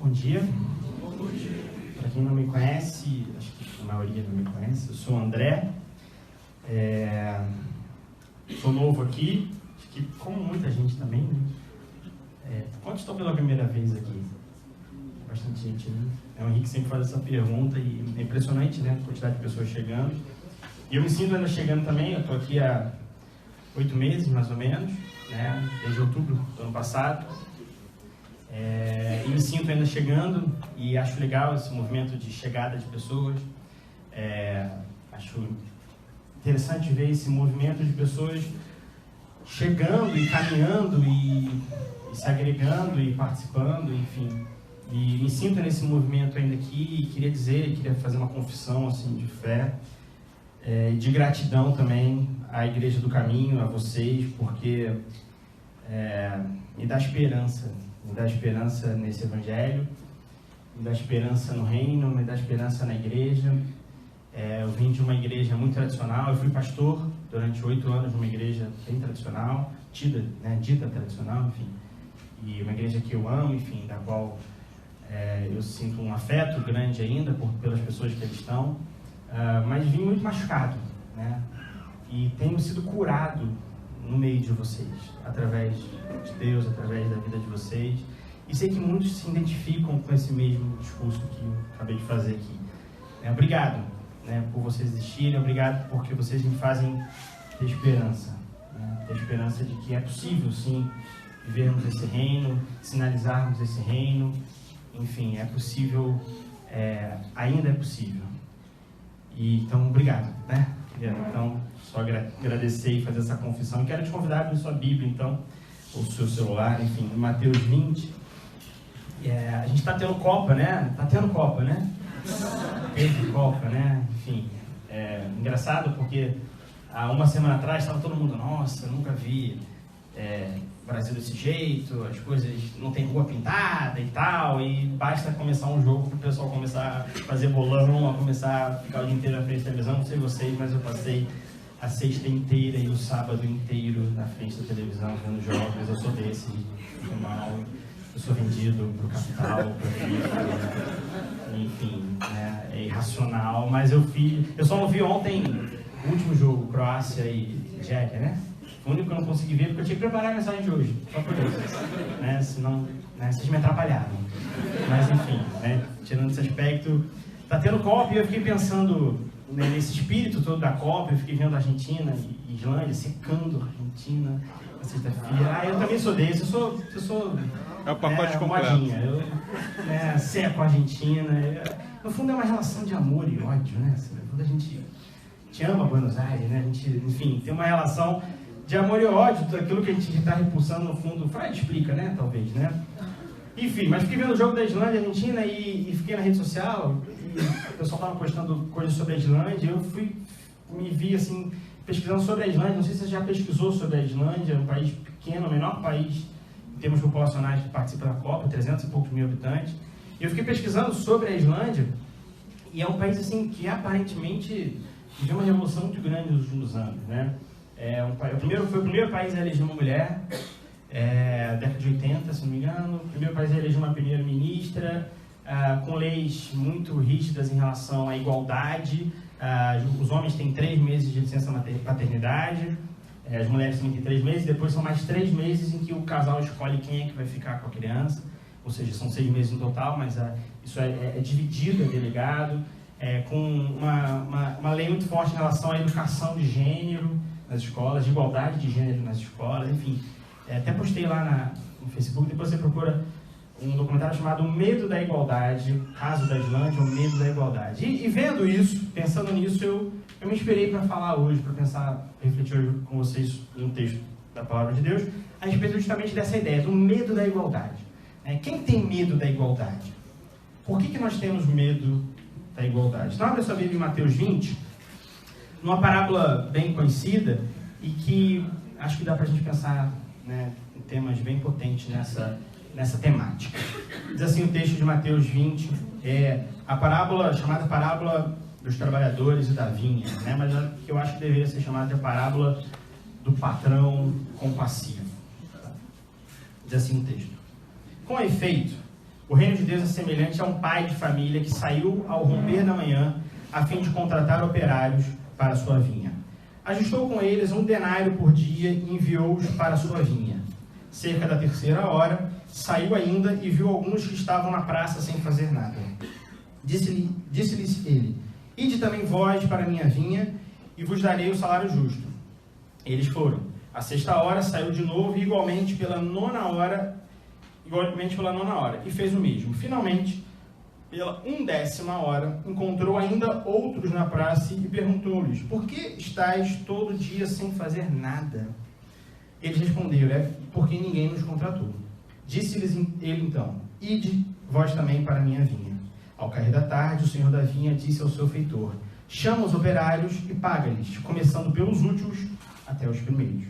Bom dia. Para quem não me conhece, acho que a maioria não me conhece, eu sou o André. Sou novo aqui, acho que como muita gente também, né? Quantos estão pela primeira vez aqui? Bastante gente, né? O Henrique sempre faz essa pergunta e é impressionante, né? A quantidade de pessoas chegando. E eu me sinto ainda chegando também, eu estou aqui há 8 meses, mais ou menos, né? Desde outubro do ano passado. E me sinto ainda chegando e acho legal esse movimento de chegada de pessoas. Acho interessante ver esse movimento de pessoas chegando e caminhando e se agregando e participando, enfim. E me sinto nesse movimento ainda aqui e queria fazer uma confissão assim, de fé, de gratidão também à Igreja do Caminho, a vocês, porque me dá esperança nesse Evangelho, me dá esperança no reino, me dá esperança na igreja. Eu vim de uma igreja muito tradicional, eu fui pastor durante 8 anos numa igreja bem tradicional, dita tradicional, enfim, e uma igreja que eu amo, enfim, da qual eu sinto um afeto grande ainda pelas pessoas que ali estão, mas vim muito machucado, né? E tenho sido curado no meio de vocês, através de Deus, através da vida de vocês. E sei que muitos se identificam com esse mesmo discurso que eu acabei de fazer aqui. Obrigado, né, por vocês existirem, obrigado porque vocês me fazem ter esperança. Ter esperança de que é possível, sim, vivermos esse reino, sinalizarmos esse reino. Enfim, é possível, ainda é possível. Então, obrigado, né? Então, só agradecer e fazer essa confissão. Quero te convidar a abrir sua Bíblia, então, ou seu celular, enfim, em Mateus 20. A gente está tendo Copa, né? Está tendo Copa, né? Teve Copa, né? Enfim, engraçado porque há uma semana atrás estava todo mundo, nossa, eu nunca vi Brasil desse jeito, as coisas não tem rua pintada e tal, e basta começar um jogo para o pessoal começar a fazer bolão, a começar a ficar o dia inteiro na frente da televisão. Não sei vocês, mas eu passei a sexta inteira e o sábado inteiro na frente da televisão vendo jogos. Eu sou desse, mal, eu sou vendido pro capital, pro FIFA, enfim, é irracional, mas eu só não vi ontem o último jogo, Croácia e Tchequia, né? O único que eu não consegui ver porque eu tinha que preparar a mensagem de hoje, só por isso, né? Senão, vocês me atrapalharam. Mas enfim, né? Tirando esse aspecto, tá tendo Copa e eu fiquei pensando, né, nesse espírito todo da Copa. Eu fiquei vendo a Argentina e Islândia secando a Argentina na sexta-feira. Eu também sou desse, eu sou é o pacote completo. Modinha, eu seco a Argentina. No fundo é uma relação de amor e ódio, né? Quando a gente ama Buenos Aires, né? A gente, enfim, tem uma relação de amor e ódio, daquilo que a gente está repulsando no fundo. Freud explica, né? Talvez, né? Enfim, mas fiquei vendo o jogo da Islândia e Argentina e fiquei na rede social e o pessoal estava postando coisas sobre a Islândia. Eu me vi assim, pesquisando sobre a Islândia. Não sei se você já pesquisou sobre a Islândia, um país pequeno, o menor país em termos populacionais que participa da Copa, 300 e poucos mil habitantes. E eu fiquei pesquisando sobre a Islândia e é um país assim que aparentemente viveu uma revolução muito grande nos últimos anos, né? Foi o primeiro país a eleger uma mulher, década de 80, se não me engano. O primeiro país a eleger uma primeira-ministra, com leis muito rígidas em relação à igualdade. Os homens têm 3 meses de licença paternidade, as mulheres também têm 3 meses, depois são mais 3 meses em que o casal escolhe quem é que vai ficar com a criança, ou seja, são 6 meses no total, mas isso é dividido, é delegado, com uma lei muito forte em relação à educação de gênero nas escolas, de igualdade de gênero nas escolas, enfim. Até postei lá no Facebook, depois você procura um documentário chamado O Medo da Igualdade, caso da Islândia, O Medo da Igualdade. E vendo isso, pensando nisso, eu me inspirei para falar hoje, para pensar, refletir hoje com vocês no texto da Palavra de Deus, a respeito justamente dessa ideia, do medo da igualdade. Quem tem medo da igualdade? Por que nós temos medo da igualdade? Então, abre a sua Bíblia em Mateus 20, numa parábola bem conhecida, e que acho que dá para a gente pensar, né, em temas bem potentes nessa temática. Diz assim o texto de Mateus 20, a parábola chamada parábola dos trabalhadores e da vinha, né? Mas que eu acho que deveria ser chamada de parábola do patrão compassivo. Diz assim o texto: com efeito, o reino de Deus é semelhante a um pai de família que saiu ao romper da manhã a fim de contratar operários para a sua vinha. Ajustou com eles 1 denário por dia e enviou-os para a sua vinha. Cerca da 3ª hora, saiu ainda e viu alguns que estavam na praça sem fazer nada. Disse-lhes ele: ide também vós para a minha vinha, e vos darei o salário justo. Eles foram. À 6ª hora, saiu de novo, e igualmente pela 9ª hora, e fez o mesmo. Finalmente, pela 1ª hora, encontrou ainda outros na praça e perguntou-lhes: por que estáis todo dia sem fazer nada? Eles responderam: porque ninguém nos contratou. Disse-lhes ele então: ide vós também para a minha vinha. Ao cair da tarde, o senhor da vinha disse ao seu feitor: chama os operários e paga-lhes, começando pelos últimos até os primeiros.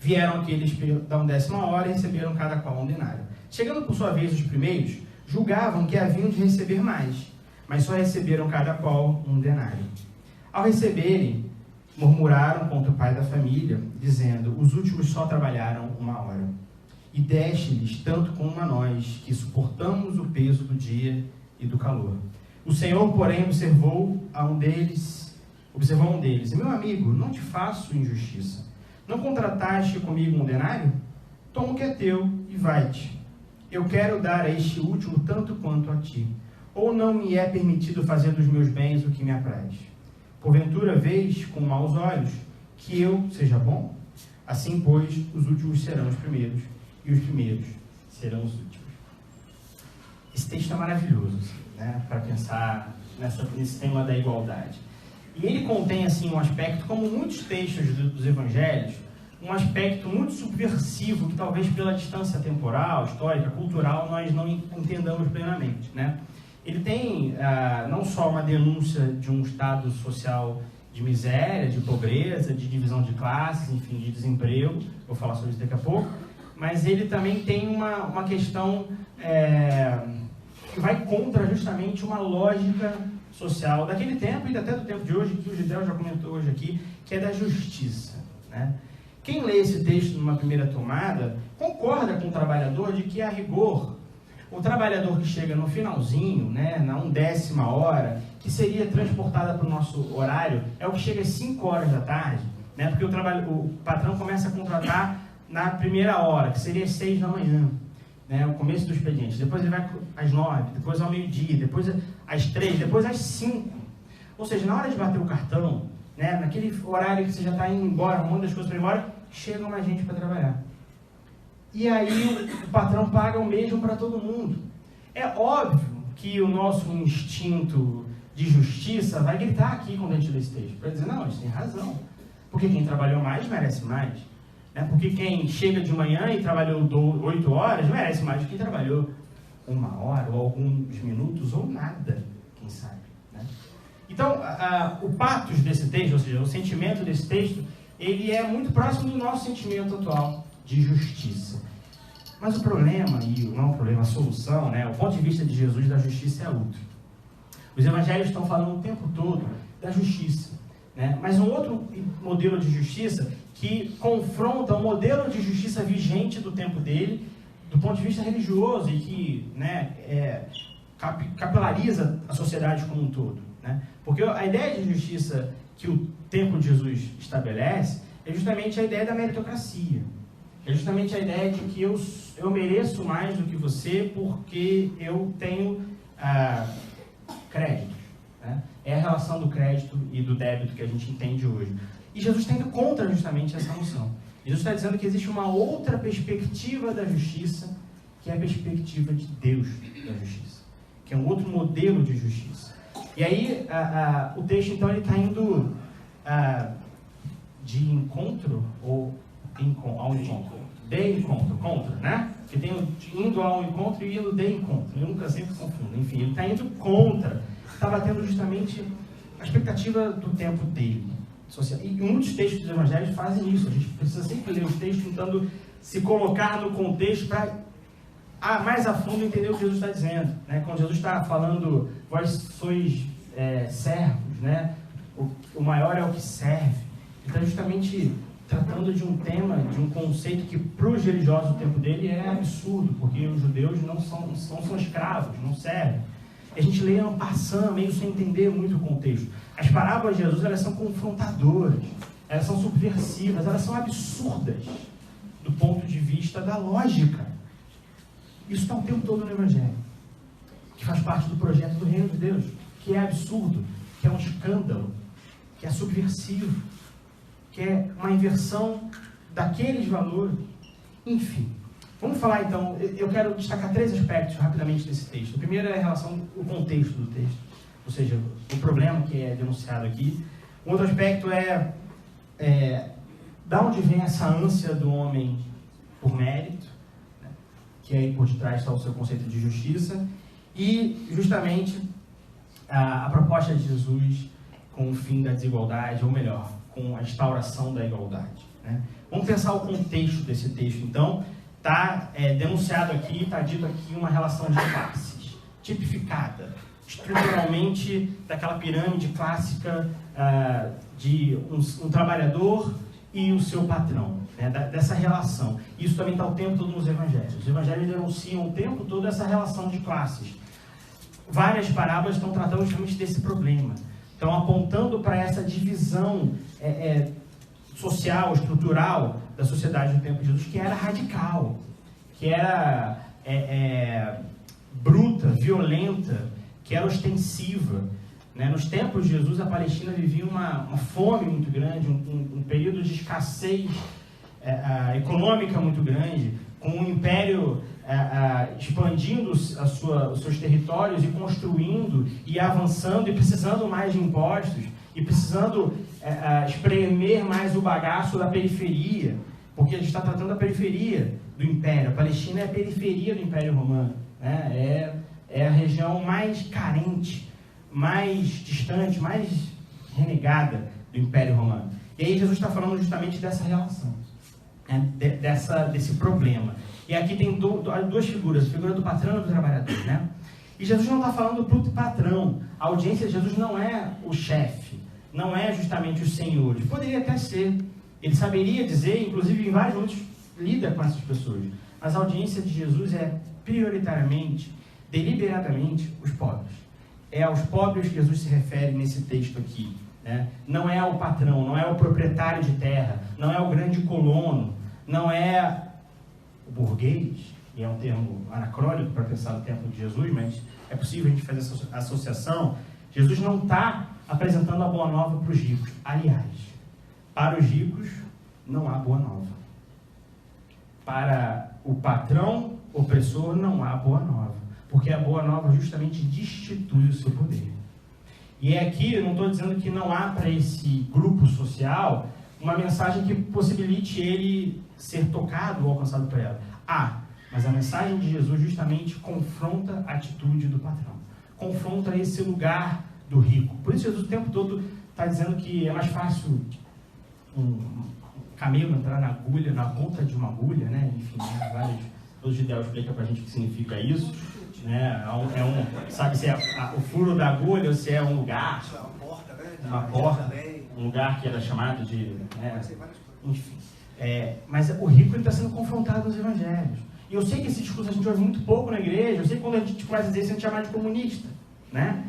Vieram aqueles da 10ª hora e receberam cada qual 1 denário. Chegando por sua vez os primeiros, julgavam que haviam de receber mais, mas só receberam cada qual 1 denário. Ao receberem, murmuraram contra o pai da família, dizendo: os últimos só trabalharam 1 hora. E deste-lhes tanto como a nós, que suportamos o peso do dia e do calor. O Senhor, porém, observou a um deles: meu amigo, não te faço injustiça. Não contrataste comigo 1 denário? Toma o que é teu e vai-te. Eu quero dar a este último tanto quanto a ti. Ou não me é permitido fazer dos meus bens o que me apraz? Porventura vês com maus olhos que eu seja bom? Assim, pois, os últimos serão os primeiros, e os primeiros serão os últimos. Esse texto é maravilhoso, né, para pensar nesse tema da igualdade. E ele contém assim, um aspecto, como muitos textos dos evangelhos, um aspecto muito subversivo, que talvez pela distância temporal, histórica, cultural, nós não entendamos plenamente, né? Ele tem não só uma denúncia de um estado social de miséria, de pobreza, de divisão de classes, enfim, de desemprego, vou falar sobre isso daqui a pouco, mas ele também tem uma questão que vai contra justamente uma lógica social daquele tempo e até do tempo de hoje, que o Gideão já comentou hoje aqui, que é da justiça, né? Quem lê esse texto numa primeira tomada, concorda com o trabalhador de que, a rigor, o trabalhador que chega no finalzinho, né, na 1/10 hora, que seria transportada para o nosso horário, é o que chega às 5 horas da tarde, né, porque o patrão começa a contratar na 1ª hora, que seria às 6 da manhã, né, o começo do expediente. Depois ele vai às 9, depois ao meio-dia, depois às 3, depois às 5. Ou seja, na hora de bater o cartão, né, naquele horário que você já está indo embora, arrumando as coisas para ir embora, chega mais gente para trabalhar. E aí o patrão paga o mesmo para todo mundo. É óbvio que o nosso instinto de justiça vai gritar aqui quando a gente lê esse texto, para dizer: não, eles têm razão. Porque quem trabalhou mais, merece mais. Né? Porque quem chega de manhã e trabalhou 8 horas, merece mais do que quem trabalhou 1 hora, ou alguns minutos, ou nada, quem sabe. Né? Então, o pathos desse texto, ou seja, o sentimento desse texto, ele é muito próximo do nosso sentimento atual de justiça. Mas o problema, e não o problema, a solução, né, o ponto de vista de Jesus da justiça é outro. Os evangelhos estão falando o tempo todo da justiça, né, mas um outro modelo de justiça que confronta o modelo de justiça vigente do tempo dele do ponto de vista religioso e que, né, capilariza a sociedade como um todo, né? Porque a ideia de justiça que o tempo de Jesus estabelece é justamente a ideia da meritocracia. É justamente a ideia de que eu mereço mais do que você porque eu tenho crédito, né? É a relação do crédito e do débito que a gente entende hoje. E Jesus está indo contra justamente essa noção. Jesus está dizendo que existe uma outra perspectiva da justiça, que é a perspectiva de Deus da justiça, que é um outro modelo de justiça. E aí o texto então ele está indo de encontro ou ao encontro, de encontro, contra, né? Que tem o indo ao encontro e indo de encontro. Eu nunca sempre confundo. Enfim, ele está indo contra. Está batendo justamente a expectativa do tempo dele. E muitos textos dos evangelhos fazem isso. A gente precisa sempre ler os textos tentando se colocar no contexto para mais a fundo entender o que Jesus está dizendo, né? Quando Jesus está falando, vós sois servos, né? O maior é o que serve. Ele está justamente tratando de um tema, de um conceito que para os religiosos do tempo dele é absurdo, porque os judeus não são escravos, não servem. A gente lê en passant, meio sem entender muito o contexto. As parábolas de Jesus, elas são confrontadoras, elas são subversivas, elas são absurdas do ponto de vista da lógica. Isso está o tempo todo no Evangelho, que faz parte do projeto do Reino de Deus, que é absurdo, que é um escândalo, que é subversivo, que é uma inversão daqueles valores. Enfim, vamos falar então, eu quero destacar 3 aspectos rapidamente desse texto. O primeiro é em relação ao contexto do texto, ou seja, o problema que é denunciado aqui. O outro aspecto é da onde vem essa ânsia do homem por mérito, né? Que aí por detrás está o seu conceito de justiça, e justamente a proposta de Jesus com o fim da desigualdade, ou melhor, com a instauração da igualdade, né? Vamos pensar o contexto desse texto, então. Está denunciado aqui, está dito aqui uma relação de classes, tipificada, estruturalmente daquela pirâmide clássica de um trabalhador e o seu patrão, né? Dessa relação. Isso também está o tempo todo nos evangelhos. Os evangelhos denunciam o tempo todo essa relação de classes. Várias parábolas estão tratando justamente desse problema. Estão apontando para essa divisão social, estrutural da sociedade no tempo de Jesus, que era radical, que era bruta, violenta, que era ostensiva, né? Nos tempos de Jesus, a Palestina vivia uma fome muito grande, um período de escassez econômica muito grande, com o império expandindo os seus territórios e construindo e avançando e precisando mais de impostos e precisando espremer mais o bagaço da periferia, porque a gente está tratando da periferia do Império. A Palestina é a periferia do Império Romano, né? É a região mais carente, mais distante, mais renegada do Império Romano. E aí Jesus está falando justamente dessa relação, né? Desse problema. E aqui tem duas figuras, a figura do patrão e do trabalhador, né? E Jesus não está falando para o patrão. A audiência de Jesus não é o chefe, não é justamente os senhores. Poderia até ser. Ele saberia dizer, inclusive em vários momentos lida com essas pessoas. Mas a audiência de Jesus é prioritariamente, deliberadamente, os pobres. É aos pobres que Jesus se refere nesse texto aqui, né? Não é ao patrão, não é ao proprietário de terra, não é ao grande colono, não é o burguês, e é um termo anacrônico para pensar no tempo de Jesus, mas é possível a gente fazer essa associação. Jesus não está apresentando a boa nova para os ricos. Aliás, para os ricos não há boa nova. Para o patrão opressor não há boa nova, porque a boa nova justamente destitui o seu poder. E aqui eu não estou dizendo que não há para esse grupo social uma mensagem que possibilite ele ser tocado ou alcançado por ela. Mas a mensagem de Jesus justamente confronta a atitude do patrão, confronta esse lugar do rico. Por isso Jesus o tempo todo está dizendo que é mais fácil um camelo entrar na agulha, na ponta de uma agulha, né? Enfim, todos os judeus explicam para a gente o que significa isso, né? Sabe se é o furo da agulha ou se é um lugar, uma porta, um lugar que era chamado de, né? Enfim. Mas o rico está sendo confrontado nos evangelhos. E eu sei que esse discurso a gente ouve muito pouco na igreja, eu sei que quando a gente começa a dizer isso, a gente chama de comunista, né?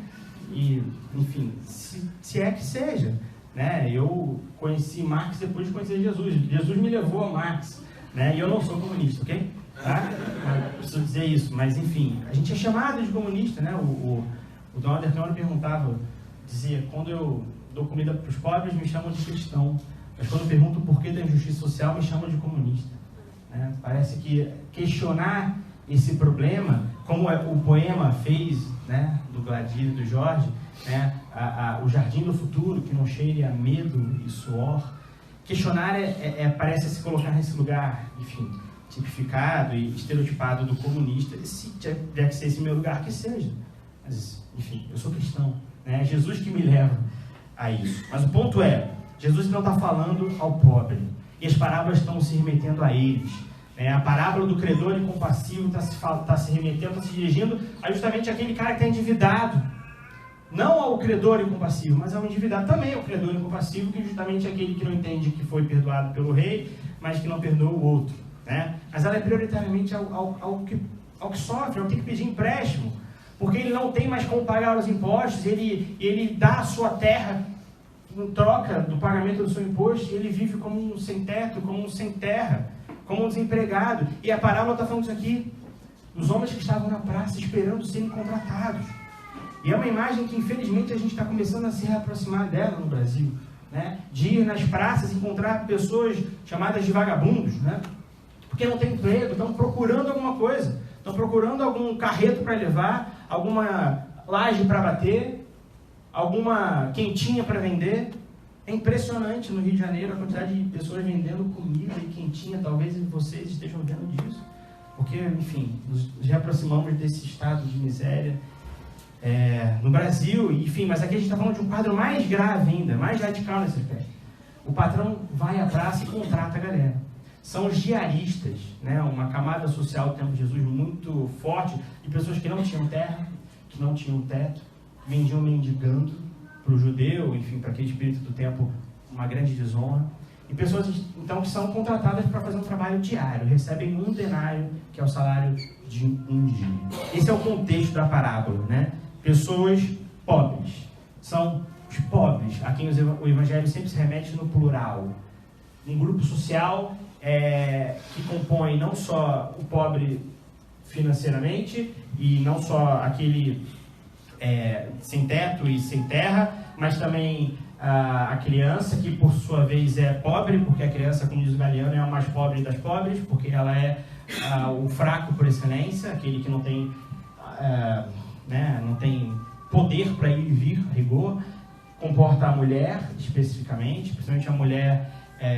E, enfim, se é que seja, né? Eu conheci Marx depois de conhecer Jesus. Jesus me levou a Marx, né? E eu não sou comunista, ok? Tá? Preciso dizer isso, mas enfim, a gente é chamado de comunista, né? O Donald Trump perguntava, dizia, quando eu dou comida para os pobres, me chamam de cristão, mas quando eu pergunto o porquê da injustiça social, me chamam de comunista, né? Parece que questionar esse problema, como o poema fez, né, do Gladir e do Jorge, né, o jardim do futuro, que não cheire a medo e suor, questionar parece se colocar nesse lugar, enfim, tipificado e estereotipado do comunista. Se tiver que ser esse meu lugar, que seja. Mas, enfim, eu sou cristão, né? É Jesus que me leva a isso. Mas o ponto é, Jesus não está falando ao pobre, e as parábolas estão se remetendo a eles. A parábola do credor incompassivo está se remetendo, está se dirigindo a justamente aquele cara que está endividado. Não ao credor incompassivo, mas ao endividado também, ao credor incompassivo, que é justamente aquele que não entende que foi perdoado pelo rei, mas que não perdoa o outro, né? Mas ela é prioritariamente ao que sofre, ao que tem que pedir empréstimo, porque ele não tem mais como pagar os impostos, ele dá a sua terra em troca do pagamento do seu imposto, e ele vive como um sem teto, como um sem terra, como um desempregado. E a parábola está falando isso aqui, os homens que estavam na praça esperando serem contratados. E é uma imagem que, infelizmente, a gente está começando a se reaproximar dela no Brasil, né? De ir nas praças e encontrar pessoas chamadas de vagabundos, né? Porque não tem emprego, estão procurando alguma coisa, estão procurando algum carreto para levar, alguma laje para bater, alguma quentinha para vender. É impressionante no Rio de Janeiro a quantidade de pessoas vendendo comida e quentinha. Talvez vocês estejam vendo disso, porque, enfim, nos reaproximamos desse estado de miséria no Brasil, enfim, mas aqui a gente está falando de um quadro mais grave ainda, mais radical nesse aspecto. O patrão vai à praça e contrata a galera. São os diaristas, né? Uma camada social do tempo de Jesus muito forte, de pessoas que não tinham terra, que não tinham teto, vendiam mendigando para o judeu, enfim, para aquele espírito do tempo, uma grande desonra. E pessoas, então, que são contratadas para fazer um trabalho diário, recebem 1 denário, que é o salário de um dia. Esse é o contexto da parábola, né? Pessoas pobres. São os pobres, a quem o Evangelho sempre se remete no plural. Um grupo social que compõe não só o pobre financeiramente, e não só aquele sem teto e sem terra, mas também a criança, que por sua vez é pobre, porque a criança, como diz o Galeano, é a mais pobre das pobres, porque ela é o fraco por excelência, aquele que não tem, não tem poder para ir e vir, a rigor. Comporta a mulher, especificamente, principalmente a mulher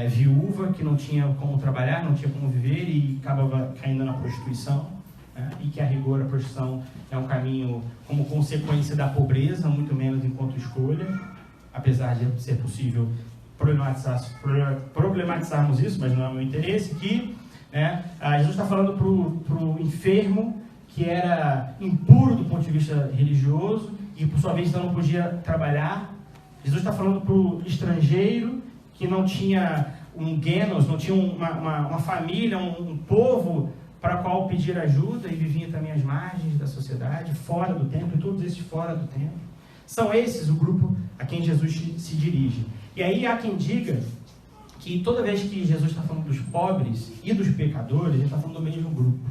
viúva, que não tinha como trabalhar, não tinha como viver e acabava caindo na prostituição, né? E que, a rigor, a prostituição é um caminho como consequência da pobreza, muito menos enquanto escolha, apesar de ser possível problematizarmos isso, mas não é o meu interesse, que Jesus está falando para o enfermo, que era impuro do ponto de vista religioso e, por sua vez, então não podia trabalhar. Jesus está falando para o estrangeiro, que não tinha um genos, não tinha uma família, um povo para qual pedir ajuda, e vivia também às margens da sociedade, fora do templo, e todos esses fora do templo. São esses o grupo a quem Jesus se dirige. E aí há quem diga que toda vez que Jesus está falando dos pobres e dos pecadores, ele está falando do mesmo grupo.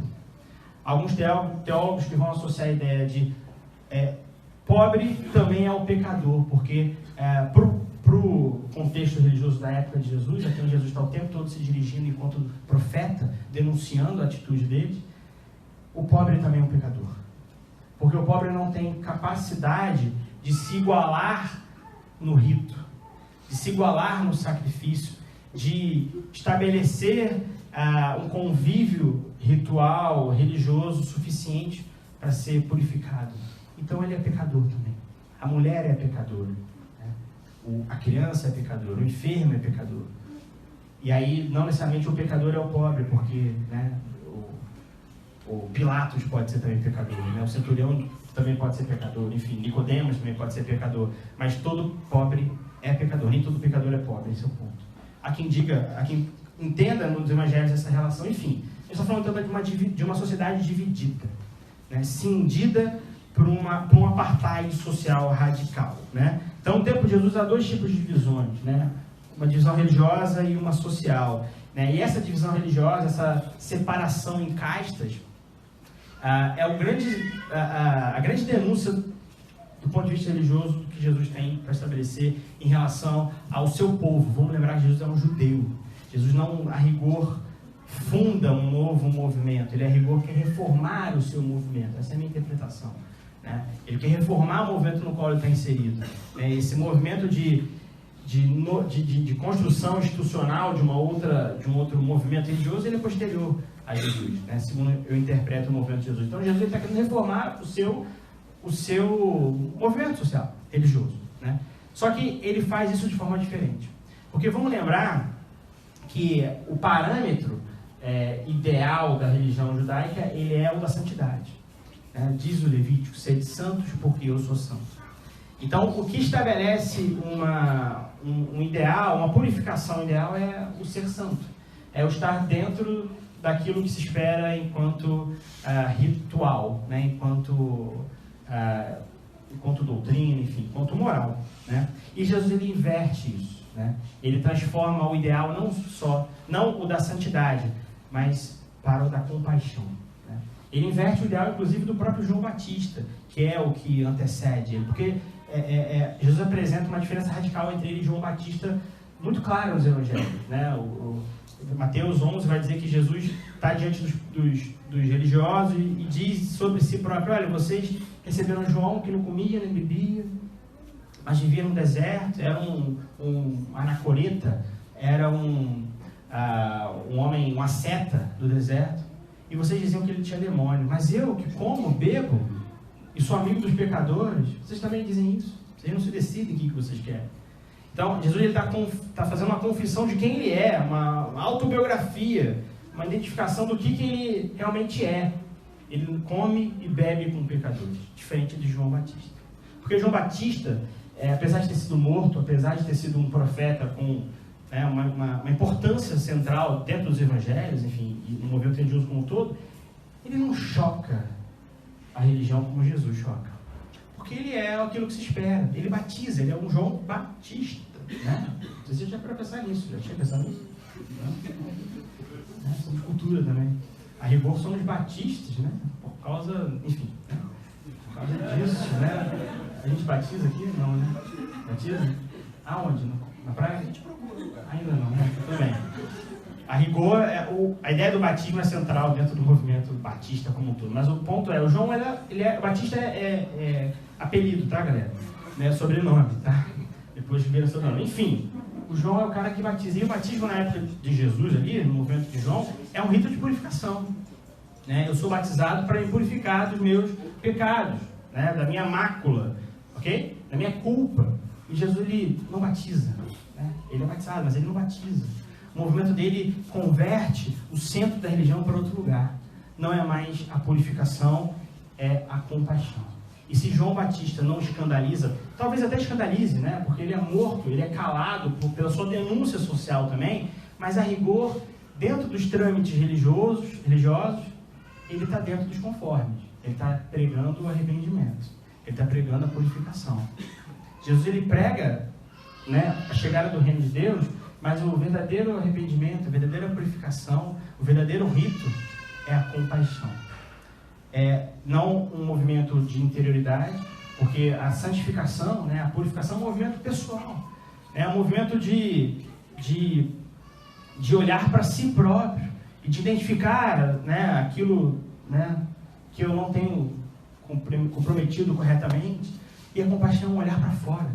Alguns teólogos que vão associar a ideia de pobre também é o pecador, porque para o contexto religioso da época de Jesus, a quem Jesus está o tempo todo se dirigindo enquanto profeta, denunciando a atitude dele, o pobre também é um pecador. Porque o pobre não tem capacidade de se igualar no rito, de se igualar no sacrifício, de estabelecer um convívio ritual, religioso suficiente para ser purificado. Então ele é pecador também. A mulher é pecadora, né? A criança é pecadora, o enfermo é pecador. E aí não necessariamente o pecador é o pobre, porque, né, o Pilatos pode ser também pecador, né? O centurião também pode ser pecador, enfim, Nicodemos também pode ser pecador, mas todo pobre é pecador, nem todo pecador é pobre, esse é o ponto. Há quem diga, há quem entenda nos evangelhos essa relação, enfim, gente está falando então de uma sociedade dividida, né? Cindida por um apartheid social radical, né? Então, o tempo de Jesus há dois tipos de divisões, né? Uma divisão religiosa e uma social, né? E essa divisão religiosa, essa separação em castas, é a grande denúncia do ponto de vista religioso que Jesus tem para estabelecer em relação ao seu povo. Vamos lembrar que Jesus é um judeu. Jesus não, a rigor, funda um novo movimento. Ele, a rigor, quer reformar o seu movimento. Essa é a minha interpretação, né? Ele quer reformar o movimento no qual ele está inserido. Esse movimento de construção institucional de um outro movimento religioso, ele é posterior a Jesus, né? Segundo eu interpreto o movimento de Jesus. Então, Jesus está querendo reformar o seu movimento social, religioso, né? Só que ele faz isso de forma diferente. Porque vamos lembrar que o parâmetro ideal da religião judaica, ele é o da santidade, né? Diz o Levítico, sede santos porque eu sou santo. Então, o que estabelece um ideal, uma purificação ideal é o ser santo. É o estar dentro daquilo que se espera enquanto ritual, né? enquanto doutrina, enfim, enquanto moral, né? E Jesus, ele inverte isso, né? Ele transforma o ideal não o da santidade, mas para o da compaixão, né? Ele inverte o ideal, inclusive, do próprio João Batista, que é o que antecede ele, porque Jesus apresenta uma diferença radical entre ele e João Batista muito clara nos evangelhos, né? O Mateus 11 vai dizer que Jesus está diante dos religiosos e diz sobre si próprio: olha, vocês receberam João que não comia nem bebia, mas vivia no deserto, era um anacoreta, era um homem, uma seta do deserto, e vocês diziam que ele tinha demônio. Mas eu, que como, bebo, e sou amigo dos pecadores, vocês também dizem isso. Vocês não se decidem o que vocês querem. Então, Jesus está fazendo uma confissão de quem ele é, uma autobiografia, uma identificação do que ele realmente é. Ele come e bebe com pecadores, diferente de João Batista. Porque João Batista, apesar de ter sido morto, apesar de ter sido um profeta com uma importância central dentro dos evangelhos, enfim, e no movimento religioso como um todo, ele não choca a religião como Jesus choca. Porque ele é aquilo que se espera. Ele batiza, ele é um João Batista, né? Você já para pensar nisso, já tinha pensado nisso? Somos cultura também. A rigor somos batistas, né? Por causa, enfim, né? Por causa disso, né? A gente batiza aqui? Não, né? Batiza? Aonde? Na praia? Ainda não, né? Tudo bem. A rigor, a ideia do batismo é central dentro do movimento batista como um todo. Mas o ponto o João, Batista é apelido, tá, galera? Não é sobrenome, tá? Depois vira sobrenome. Enfim, o João é o cara que batiza. E o batismo na época de Jesus ali, no movimento de João, é um rito de purificação, né? Eu sou batizado para me purificar dos meus pecados, né? Da minha mácula, ok? Da minha culpa. E Jesus, ele não batiza, né? Ele é batizado, mas ele não batiza. O movimento dele converte o centro da religião para outro lugar. Não é mais a purificação, é a compaixão. E se João Batista não escandaliza, talvez até escandalize, né? Porque ele é morto, ele é calado pela sua denúncia social também, mas a rigor, dentro dos trâmites religiosos, ele está dentro dos conformes. Ele está pregando o arrependimento. Ele está pregando a purificação. Jesus, ele prega, né, a chegada do reino de Deus, mas o verdadeiro arrependimento, a verdadeira purificação, o verdadeiro rito é a compaixão. Não um movimento de interioridade, porque a santificação, né, a purificação é um movimento pessoal. É um movimento de olhar para si próprio e de identificar, né, aquilo, né, que eu não tenho comprometido corretamente. E a compaixão é um olhar para fora.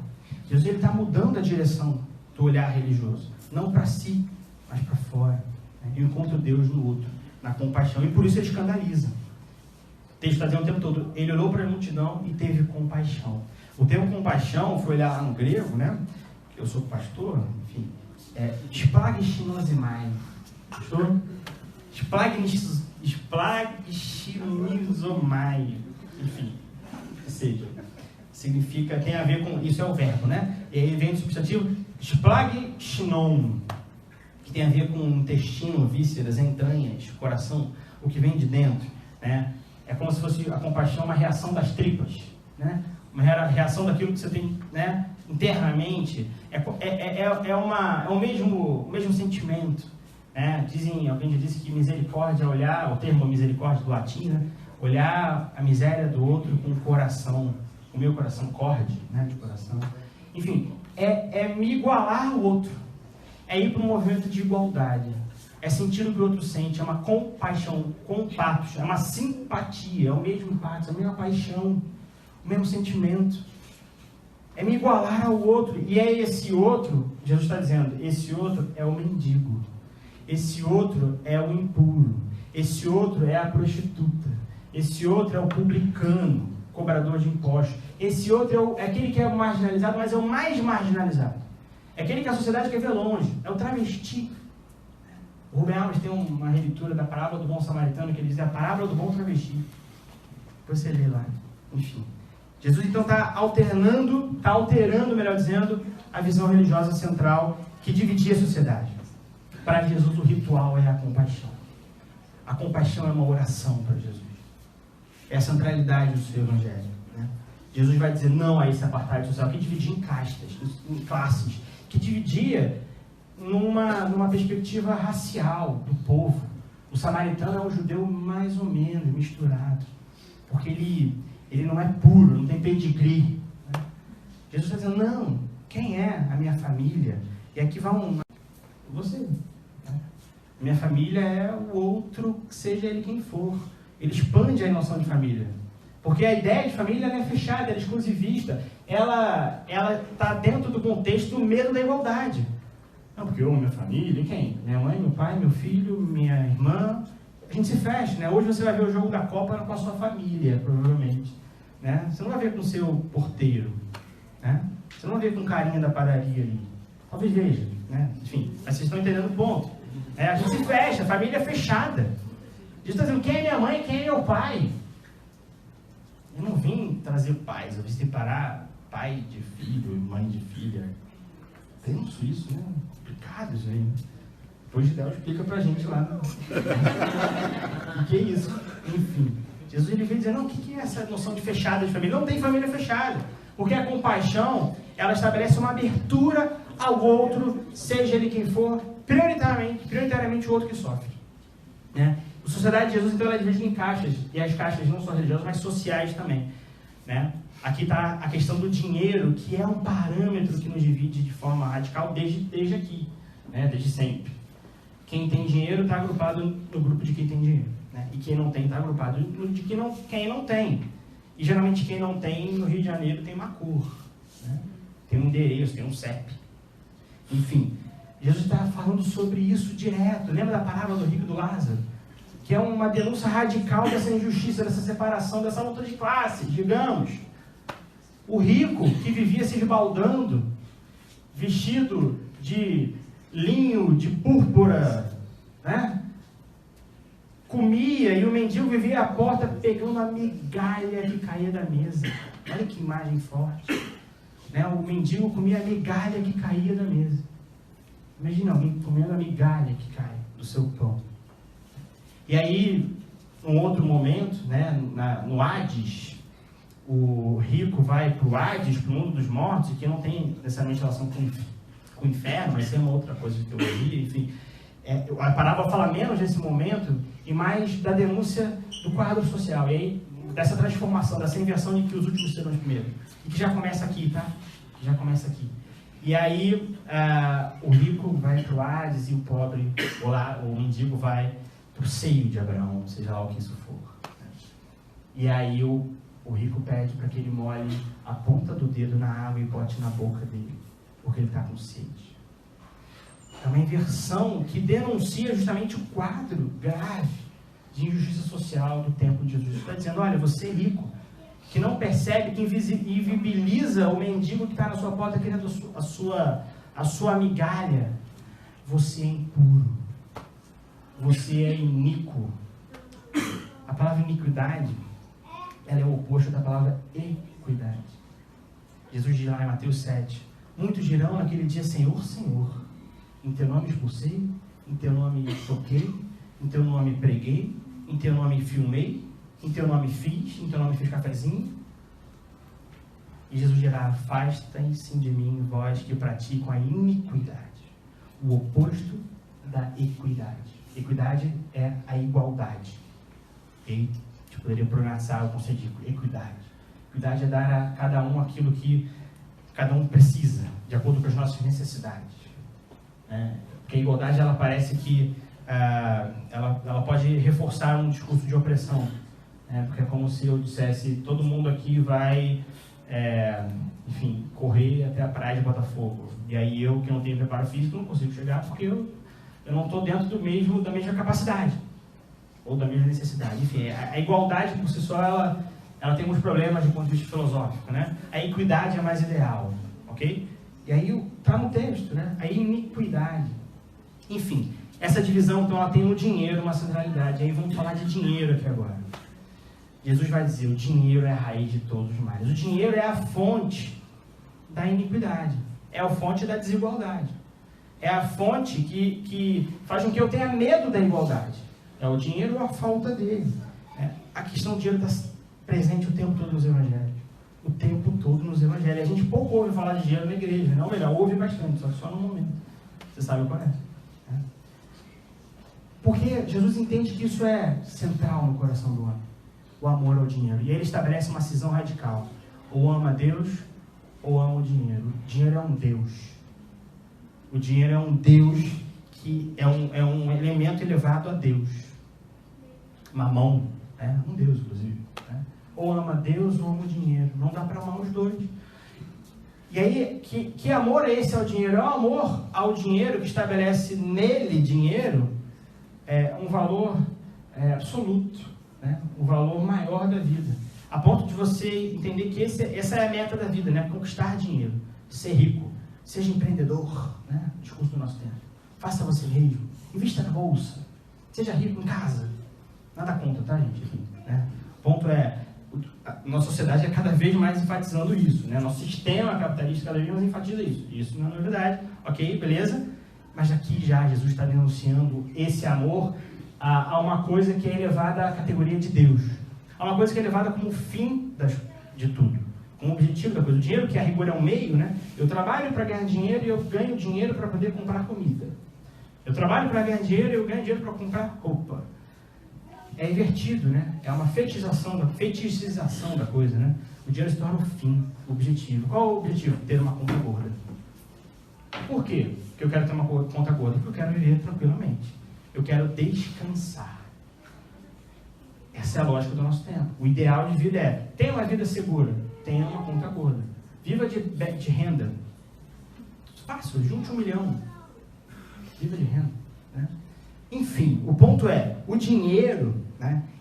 Jesus está mudando a direção do olhar religioso. Não para si, mas para fora. Né? Eu encontro Deus no outro, na compaixão. E por isso ele escandaliza. O texto está dizendo o tempo todo, ele olhou para a multidão e teve compaixão. O termo compaixão, foi olhar lá no grego, né? Eu sou pastor, enfim. Esplagishnosimai. Pastor? Esplagishnosimai. Enfim. Ou seja, significa, tem a ver com, isso é o verbo, né? E aí vem o substantivo, esplagishnon, que que tem a ver com o intestino, vísceras, entranhas, coração, o que vem de dentro, né? É como se fosse a compaixão uma reação das tripas, né? Uma reação daquilo que você tem, né, internamente. É o mesmo sentimento, né? Alguém já disse que misericórdia é olhar, o termo misericórdia do latim, né? Olhar a miséria do outro com o coração, o meu coração, corde, né, de coração. Enfim, é me igualar ao outro, é ir para um movimento de igualdade, é sentir o que o outro sente, é uma compaixão, compatos, é uma simpatia, é o mesmo impacto, é a mesma paixão, o mesmo sentimento, é me igualar ao outro. E é esse outro, Jesus está dizendo, esse outro é o mendigo, esse outro é o impuro, esse outro é a prostituta, esse outro é o publicano, cobrador de impostos, esse outro é aquele que é o marginalizado, mas é o mais marginalizado, é aquele que a sociedade quer ver longe, é o travesti. O Rubem Alves tem uma releitura da parábola do bom samaritano, que ele diz a parábola do bom travesti. Depois você lê lá. Enfim, Jesus então está alterando, melhor dizendo, a visão religiosa central que dividia a sociedade. Para Jesus o ritual é a compaixão. A compaixão é uma oração para Jesus. É a centralidade do seu evangelho, né? Jesus vai dizer não a esse apartheid social que dividia em castas, em classes, que dividia numa perspectiva racial do povo. O samaritano é um judeu mais ou menos misturado, porque ele não é puro, não tem pedigree, né? Jesus está dizendo, não, quem é a minha família? E aqui vai você, né? Minha família é o outro, seja ele quem for. Ele expande a noção de família, porque a ideia de família não é fechada, ela é exclusivista, ela está dentro do contexto do medo da igualdade. Não, porque eu, minha família, quem? Minha mãe, meu pai, meu filho, minha irmã, a gente se fecha, né? Hoje você vai ver o jogo da Copa com a sua família, provavelmente, né? Você não vai ver com o seu porteiro, né? Você não vai ver com o carinha da padaria ali. Talvez veja, né? Enfim, mas vocês estão entendendo o ponto. A gente se fecha, a família é fechada. Jesus está dizendo, quem é minha mãe, quem é meu pai? Eu não vim trazer pais, eu vim separar pai de filho, mãe de filha. Tenso isso, né? Complicado isso aí, né? Depois de Deus explica pra gente lá. O que é isso? Enfim, Jesus ele vem dizer, não, o que é essa noção de fechada de família? Não tem família fechada. Porque a compaixão, ela estabelece uma abertura ao outro, seja ele quem for, prioritariamente o outro que sofre, né? A sociedade de Jesus, então, ela é dividida em caixas, e as caixas não só religiosas, mas sociais também, né? Aqui está a questão do dinheiro, que é um parâmetro que nos divide de forma radical desde aqui, né? Desde sempre. Quem tem dinheiro está agrupado no grupo de quem tem dinheiro, né? E quem não tem está agrupado de quem não tem. E geralmente quem não tem, no Rio de Janeiro, tem uma cor, né? Tem um endereço, tem um CEP. Enfim, Jesus está falando sobre isso direto. Lembra da parábola do rico e do Lázaro? Que é uma denúncia radical dessa injustiça, dessa separação, dessa luta de classes, digamos. O rico que vivia se esbaldando, vestido de linho, de púrpura, né? Comia, e o mendigo vivia à porta pegando a migalha que caía da mesa. Olha que imagem forte, né? O mendigo comia a migalha que caía da mesa. Imagina alguém comendo a migalha que cai do seu pão. E aí, num outro momento, né, no Hades, o rico vai para o Hades, para o mundo dos mortos, que não tem necessariamente relação com o inferno, mas é uma outra coisa de teologia, enfim. A parábola fala menos desse momento e mais da denúncia do quadro social, e aí dessa transformação, dessa inversão de que os últimos serão os primeiros. E que já começa aqui, tá? Já começa aqui. E aí, o rico vai para o Hades e o pobre, o mendigo vai para o seio de Abraão, seja lá o que isso for. E aí o rico pede para que ele molhe a ponta do dedo na água e bote na boca dele, porque ele está com sede. É uma inversão que denuncia justamente o quadro grave de injustiça social do tempo de Jesus. Está dizendo, olha, você rico, que não percebe, que invisibiliza o mendigo que está na sua porta querendo a sua migalha, você é impuro, você é iníquo. A palavra iniquidade, ela é o oposto da palavra equidade. Jesus diz lá em Mateus 7, muitos dirão naquele dia, Senhor, Senhor. Em teu nome expulsei, em teu nome toquei, em teu nome preguei, em teu nome filmei, em teu nome fiz, em teu nome fiz cafezinho. E Jesus dirá: afastem-se de mim, vós que praticam a iniquidade. O oposto da equidade. Equidade é a igualdade. A gente poderia pronunciar o conceito de equidade. Equidade é dar a cada um aquilo que cada um precisa, de acordo com as nossas necessidades. Porque a igualdade, ela parece que ela pode reforçar um discurso de opressão. Porque é como se eu dissesse: todo mundo aqui vai, correr até a praia de Botafogo. E aí eu, que não tenho preparo físico, não consigo chegar porque eu não estou dentro da mesma capacidade ou da mesma necessidade. Enfim, a igualdade por si só, ela tem alguns problemas do ponto de vista filosófico, né? A equidade é mais ideal, ok? E aí está no texto, né? A iniquidade. Enfim, essa divisão, então, ela tem no dinheiro uma centralidade. Aí vamos falar de dinheiro aqui agora. Jesus vai dizer: o dinheiro é a raiz de todos os males. O dinheiro é a fonte da iniquidade. É a fonte da desigualdade. É a fonte que faz com que eu tenha medo da igualdade. É o dinheiro ou a falta dele. A questão do dinheiro está presente o tempo todo nos evangelhos. O tempo todo nos evangelhos. A gente pouco ouve falar de dinheiro na igreja. Não, melhor, ouve bastante, só que só no momento. Você sabe qual é? Porque Jesus entende que isso é central no coração do homem. O amor ao dinheiro. E ele estabelece uma cisão radical. Ou ama Deus, ou ama o dinheiro. O dinheiro é um Deus. O dinheiro é um Deus que é um elemento elevado a Deus. Mamão, um Deus, inclusive. Ou ama Deus ou ama o dinheiro. Não dá para amar os dois. E aí, que amor é esse ao dinheiro? É o amor ao dinheiro que estabelece nele, dinheiro, um valor absoluto, o valor maior da vida. A ponto de você entender que essa é a meta da vida, conquistar dinheiro, ser rico. Seja empreendedor, discurso do nosso tempo. Faça você mesmo. Invista na bolsa. Seja rico em casa. Nada contra, tá, gente? O ponto é, nossa sociedade é cada vez mais enfatizando isso. Nosso sistema capitalista cada vez mais enfatiza isso. Isso não é novidade. Ok, beleza? Mas aqui já Jesus está denunciando esse amor a uma coisa que é elevada à categoria de Deus. A uma coisa que é elevada como fim de tudo. Um objetivo da coisa. O dinheiro, que a rigor é um meio, Eu trabalho para ganhar dinheiro e eu ganho dinheiro para poder comprar comida. Eu trabalho para ganhar dinheiro e eu ganho dinheiro para comprar roupa. É invertido, É uma fetichização da coisa, O dinheiro se torna o fim, o objetivo. Qual é o objetivo? Ter uma conta gorda. Por quê que eu quero ter uma conta gorda? Porque eu quero viver tranquilamente. Eu quero descansar. Essa é a lógica do nosso tempo. O ideal de vida é: tenha uma vida segura, tenha uma conta gorda. Viva de renda. Fácil, junte 1 milhão. Viva de renda. Enfim, o ponto é, o dinheiro,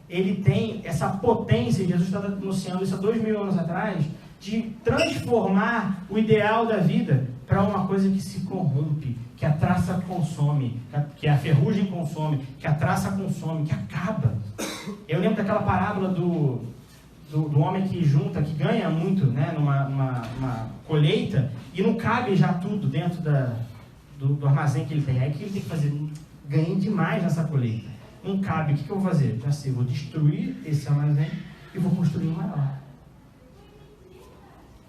ele tem essa potência, Jesus está anunciando isso há 2000 anos atrás, de transformar o ideal da vida para uma coisa que se corrompe, que a traça consome, que a ferrugem consome, que a traça consome, que acaba. Eu lembro daquela parábola do homem que junta, que ganha muito, numa colheita, e não cabe já tudo dentro do armazém que ele tem. Aí o que ele tem que fazer? Ganhei demais nessa colheita. Não cabe, o que eu vou fazer? Já sei, vou destruir esse armazém e vou construir um maior.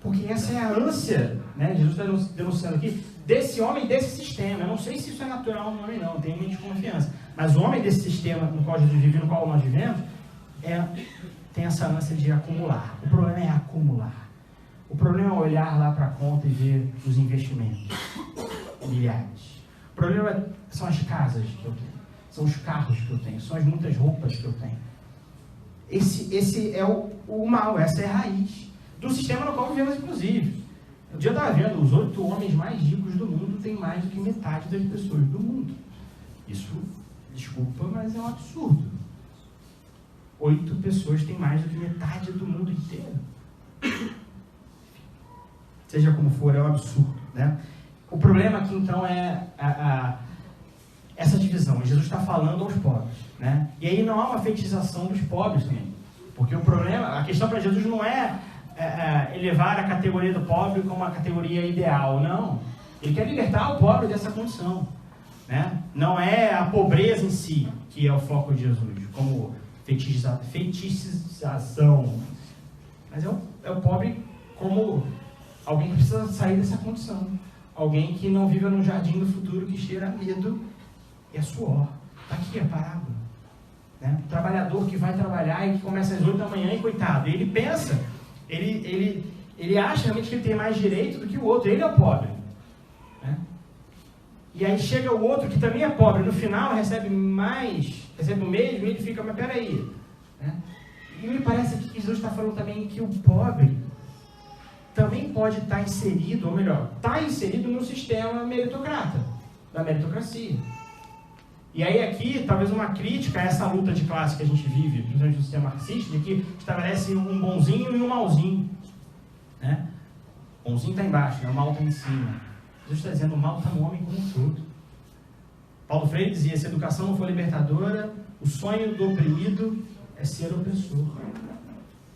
Porque essa é a ânsia, Jesus está denunciando aqui, desse homem, desse sistema. Eu não sei se isso é natural no homem, não, tenho muita desconfiança. Mas o homem desse sistema no qual Jesus vive, no qual nós vivemos, tem essa ânsia de acumular. O problema é acumular. O problema é olhar lá para a conta e ver os investimentos. Milhares. O problema são as casas que eu tenho. São os carros que eu tenho. São as muitas roupas que eu tenho. Esse é o mal. Essa é a raiz do sistema no qual vivemos, inclusive. Um dia eu estava vendo, os 8 homens mais ricos do mundo têm mais do que metade das pessoas do mundo. Isso, desculpa, mas é um absurdo. 8 pessoas têm mais do que metade do mundo inteiro. Seja como for, é um absurdo, O problema aqui, então, é essa divisão. Jesus está falando aos pobres, E aí não há uma fetichização dos pobres também. Porque o problema, a questão para Jesus não é elevar a categoria do pobre como uma categoria ideal, não. Ele quer libertar o pobre dessa condição. né? Não é a pobreza em si que é o foco de Jesus, como fetichização, mas é o pobre como alguém que precisa sair dessa condição, alguém que não vive num jardim do futuro que cheira a medo e a suor. Está aqui a parábola, né? O trabalhador que vai trabalhar e que começa às 8 da manhã e coitado, ele pensa, ele acha realmente que ele tem mais direito do que o outro, ele é o pobre, né? E aí chega o outro que também é pobre, no final recebe o mesmo, e ele fica, mas peraí, né? E me parece que Jesus está falando também que o pobre também pode estar inserido, ou melhor, está inserido no sistema meritocrata, da meritocracia. E aí aqui, talvez uma crítica a essa luta de classe que a gente vive, principalmente no sistema marxista, de que estabelece um bonzinho e um malzinho, né? O bonzinho está embaixo, né? O mal está em cima. Jesus está dizendo, o mal está no homem como um todo. Paulo Freire dizia, se a educação não for libertadora, o sonho do oprimido é ser opressor.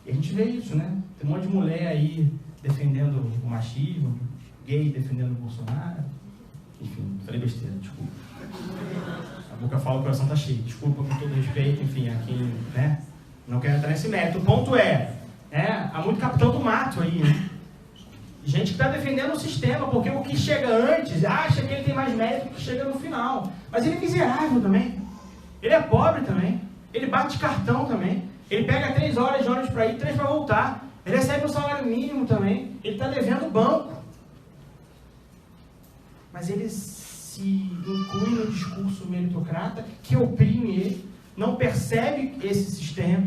E a gente vê isso, né? Tem um monte de mulher aí defendendo o machismo, gay defendendo o Bolsonaro. Enfim, falei besteira, desculpa. A boca fala, o coração está cheio. Desculpa, com todo respeito, enfim, aqui, né? Não quero entrar nesse mérito. O ponto há muito capitão do mato aí, né? Gente que está defendendo o sistema, porque o que chega antes acha que ele tem mais mérito do que chega no final. Mas ele é miserável também. Ele é pobre também. Ele bate cartão também. Ele pega 3 horas de ônibus para ir, 3 para voltar. Ele recebe um salário mínimo também. Ele está devendo o banco. Mas ele se inclui no discurso meritocrata que oprime ele, não percebe esse sistema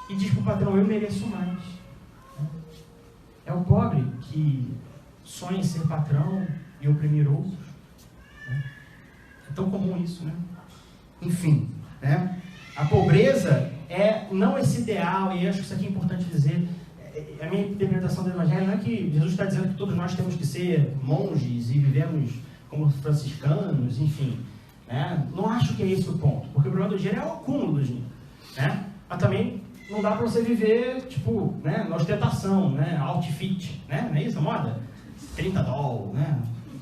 e diz para o patrão, eu mereço mais. É o pobre que sonha em ser patrão e oprimir outros. É tão comum isso, né? Enfim, né? A pobreza é não esse ideal, e acho que isso aqui é importante dizer. A minha interpretação do Evangelho não é que Jesus está dizendo que todos nós temos que ser monges e vivemos como franciscanos, enfim. Né? Não acho que é esse o ponto, porque o problema do dinheiro é o acúmulo do dinheiro. Né? Mas também não dá para você viver, tipo, né, na ostentação, né, outfit, né? Não é isso a moda? $30, né?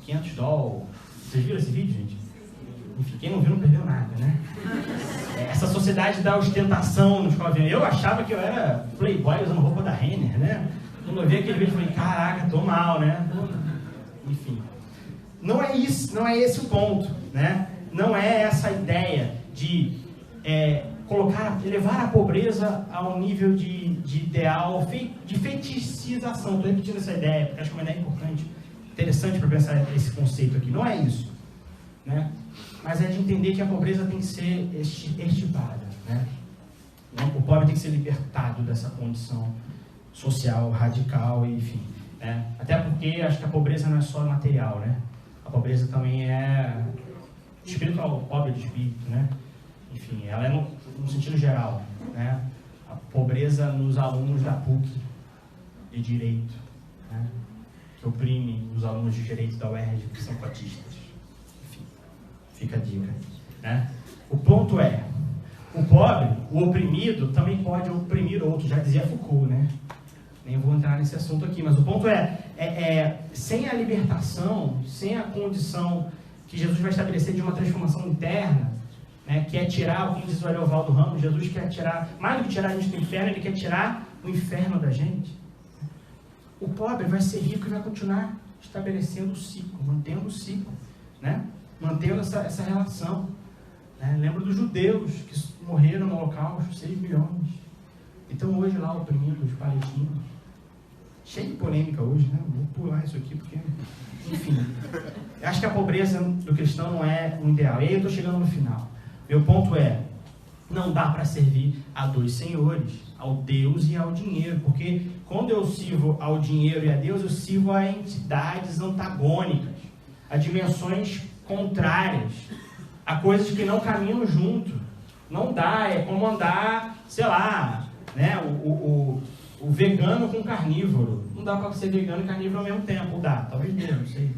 $500. Vocês viram esse vídeo, gente? Enfim, quem não viu não perdeu nada, né? Essa sociedade da ostentação nos quadrinhos. Eu achava que eu era playboy usando roupa da Renner, né? Quando eu vi aquele vídeo, eu falei, caraca, tô mal, né? Enfim. Não é isso, não é esse o ponto, né? Não é essa ideia de levar a pobreza a um nível de ideal, de fetichização. Estou repetindo essa ideia, porque acho que é uma ideia importante, interessante para pensar esse conceito aqui. Não é isso, né? Mas é de entender que a pobreza tem que ser extirpada, né? O pobre tem que ser libertado dessa condição social, radical, enfim. Né? Até porque acho que a pobreza não é só material, né? A pobreza também é espiritual, pobre de espírito, né? Enfim, ela é no sentido geral, né? A pobreza nos alunos da PUC de Direito, né? Que oprime os alunos de Direito da UERJ, que são cotistas. Enfim, fica a dica, né? O ponto é, o pobre, o oprimido, também pode oprimir outros, já dizia Foucault, né? Nem vou entrar nesse assunto aqui, mas o ponto sem a libertação, sem a condição que Jesus vai estabelecer de uma transformação interna, né, que é tirar, como diz o Ariovaldo Ramos, Jesus quer tirar, mais do que tirar a gente do inferno, ele quer tirar o inferno da gente. O pobre vai ser rico e vai continuar estabelecendo o ciclo, mantendo o ciclo, né? Mantendo essa relação. Né? Lembro dos judeus que morreram no Holocausto, 6 milhões. Então hoje lá oprimindo os palestinos. Cheio de polêmica hoje, né? Vou pular isso aqui porque... Enfim, acho que a pobreza do cristão não é um ideal. E aí eu estou chegando no final. Meu ponto não dá para servir a 2 senhores, ao Deus e ao dinheiro. Porque quando eu sirvo ao dinheiro e a Deus, eu sirvo a entidades antagônicas, a dimensões contrárias, a coisas que não caminham junto. Não dá, é como andar, sei lá, né? O vegano com carnívoro. Não dá para ser vegano e carnívoro ao mesmo tempo. Ou dá, talvez mesmo, não sei.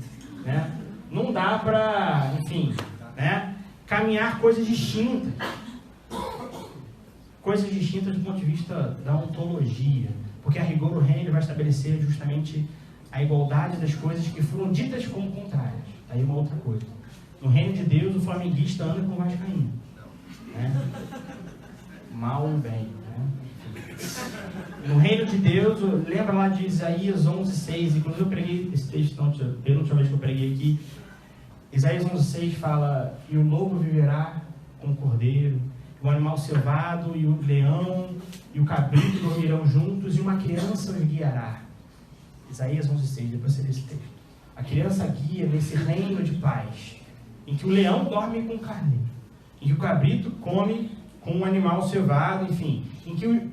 Né? Não dá para, enfim, né? Caminhar coisas distintas. Coisas distintas do ponto de vista da ontologia. Porque a rigor o reino vai estabelecer justamente a igualdade das coisas que foram ditas como contrárias. Aí uma outra coisa. No reino de Deus, o flamenguista anda com o vascaíno. Né? Mal ou bem. Né? No reino de Deus, lembra lá de Isaías 11:6, inclusive eu preguei esse texto, pela última vez que eu preguei aqui, Isaías 11:6 fala: e o lobo viverá com o cordeiro, o animal selvado e o leão e o cabrito dormirão juntos, e uma criança os guiará. Isaías 11:6, depois você lê esse texto. A criança guia nesse reino de paz, em que o leão dorme com o carneiro, em que o cabrito come com um animal selvado, enfim, em que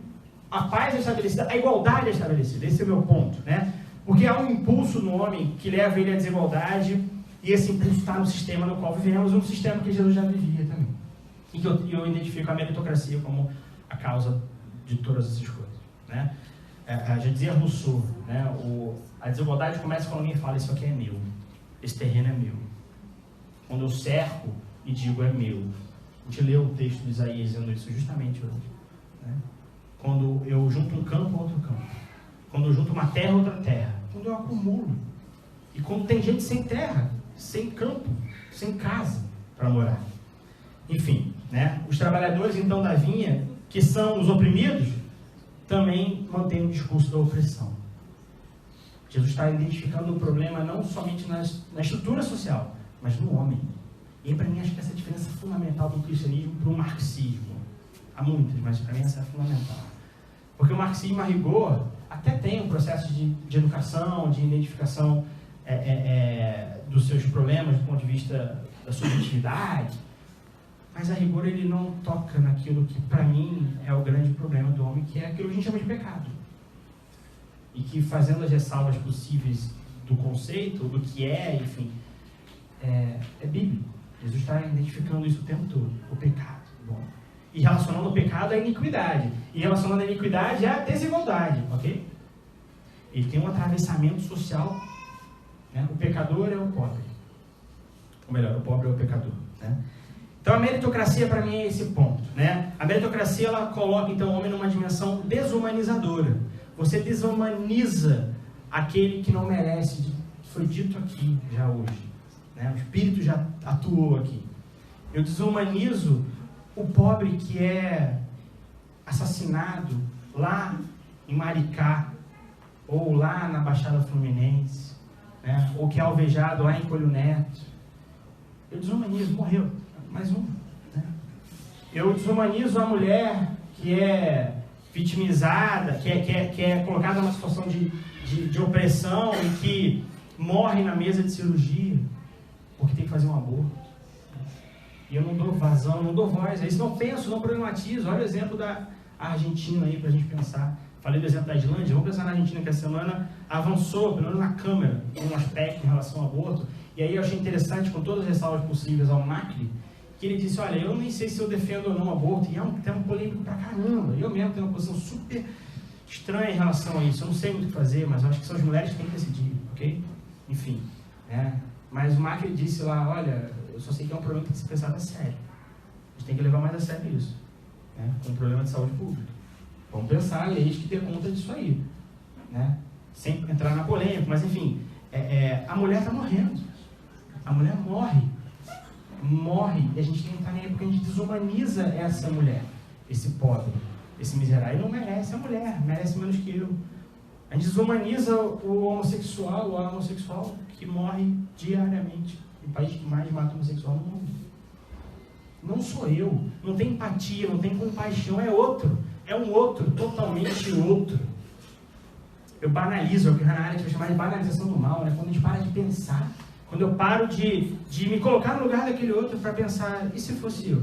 a paz é estabelecida, a igualdade é estabelecida. Esse é o meu ponto, né? Porque há um impulso no homem que leva ele à desigualdade, e esse impulso está no sistema no qual vivemos, um sistema que Jesus já vivia também. E que eu identifico a meritocracia como a causa de todas essas coisas, né? Já dizia Rousseau, né? A desigualdade começa quando alguém fala: isso aqui é meu, esse terreno é meu. Quando eu cerco e digo é meu. A gente leu o texto de Isaías dizendo isso justamente hoje, né? Quando eu junto um campo a outro campo, quando eu junto uma terra a outra terra, quando eu acumulo, e quando tem gente sem terra, sem campo, sem casa para morar. Enfim, né? Os trabalhadores então da vinha, que são os oprimidos, também mantêm o discurso da opressão. Jesus está identificando o problema não somente na estrutura social, mas no homem. E para mim acho que essa é a diferença fundamental do cristianismo para o marxismo. Há muitas, mas para mim essa é fundamental. Porque o marxismo, a rigor, até tem um processo de educação, de identificação dos seus problemas do ponto de vista da subjetividade, mas a rigor ele não toca naquilo que para mim é o grande problema do homem, que é aquilo que a gente chama de pecado. E que, fazendo as ressalvas possíveis do conceito, do que é, enfim, é bíblico. Jesus está identificando isso o tempo todo, o pecado. Bom, e relacionando o pecado à iniquidade. E relacionando a iniquidade à desigualdade, ok? Ele tem um atravessamento social, né? O pecador é o pobre. Ou melhor, o pobre é o pecador, né? Então a meritocracia para mim é esse ponto, né? A meritocracia ela coloca então o homem numa dimensão desumanizadora. Você desumaniza aquele que não merece. Foi dito aqui já hoje, né? O Espírito já atuou aqui. Eu desumanizo o pobre que é assassinado lá em Maricá, ou lá na Baixada Fluminense, né? Ou que é alvejado lá em Coelho Neto. Eu desumanizo, morreu. Mais um, né? Eu desumanizo a mulher que é vitimizada, que é colocada numa situação de opressão e que morre na mesa de cirurgia porque tem que fazer um aborto. E eu não dou vazão, não dou voz a isso, não penso, não problematizo. Olha o exemplo da Argentina aí para a gente pensar. Falei do exemplo da Islândia, vamos pensar na Argentina, que a semana avançou, pelo menos na Câmara, em um aspecto em relação ao aborto. E aí eu achei interessante, com todas as ressalvas possíveis ao Macri, que ele disse: olha, eu nem sei se eu defendo ou não o aborto, e é um tema polêmico pra caramba. Eu mesmo tenho uma posição super estranha em relação a isso. Eu não sei muito o que fazer, mas eu acho que são as mulheres que têm que decidir, ok? Enfim, né? Mas o Macri disse lá: olha, eu só sei que é um problema que tem que ser pensado a sério. A gente tem que levar mais a sério isso, né? Com um problema de saúde pública. Vamos pensar leis que dê conta disso aí, né? Sem entrar na polêmica, mas enfim, a mulher está morrendo. A mulher morre, e a gente tem que estar nem aí porque a gente desumaniza essa mulher, esse pobre, esse miserável. Ele não merece a mulher, merece menos que eu. A gente desumaniza o homossexual, ou a homossexual que morre diariamente. O país que mais mata homossexual no mundo. Não sou eu, não tem empatia, não tem compaixão, é outro. É um outro, totalmente outro. Eu banalizo, é o que a Hannah Arendt vai chamar de banalização do mal, né? Quando a gente para de pensar. Quando eu paro de me colocar no lugar daquele outro para pensar: e se fosse eu?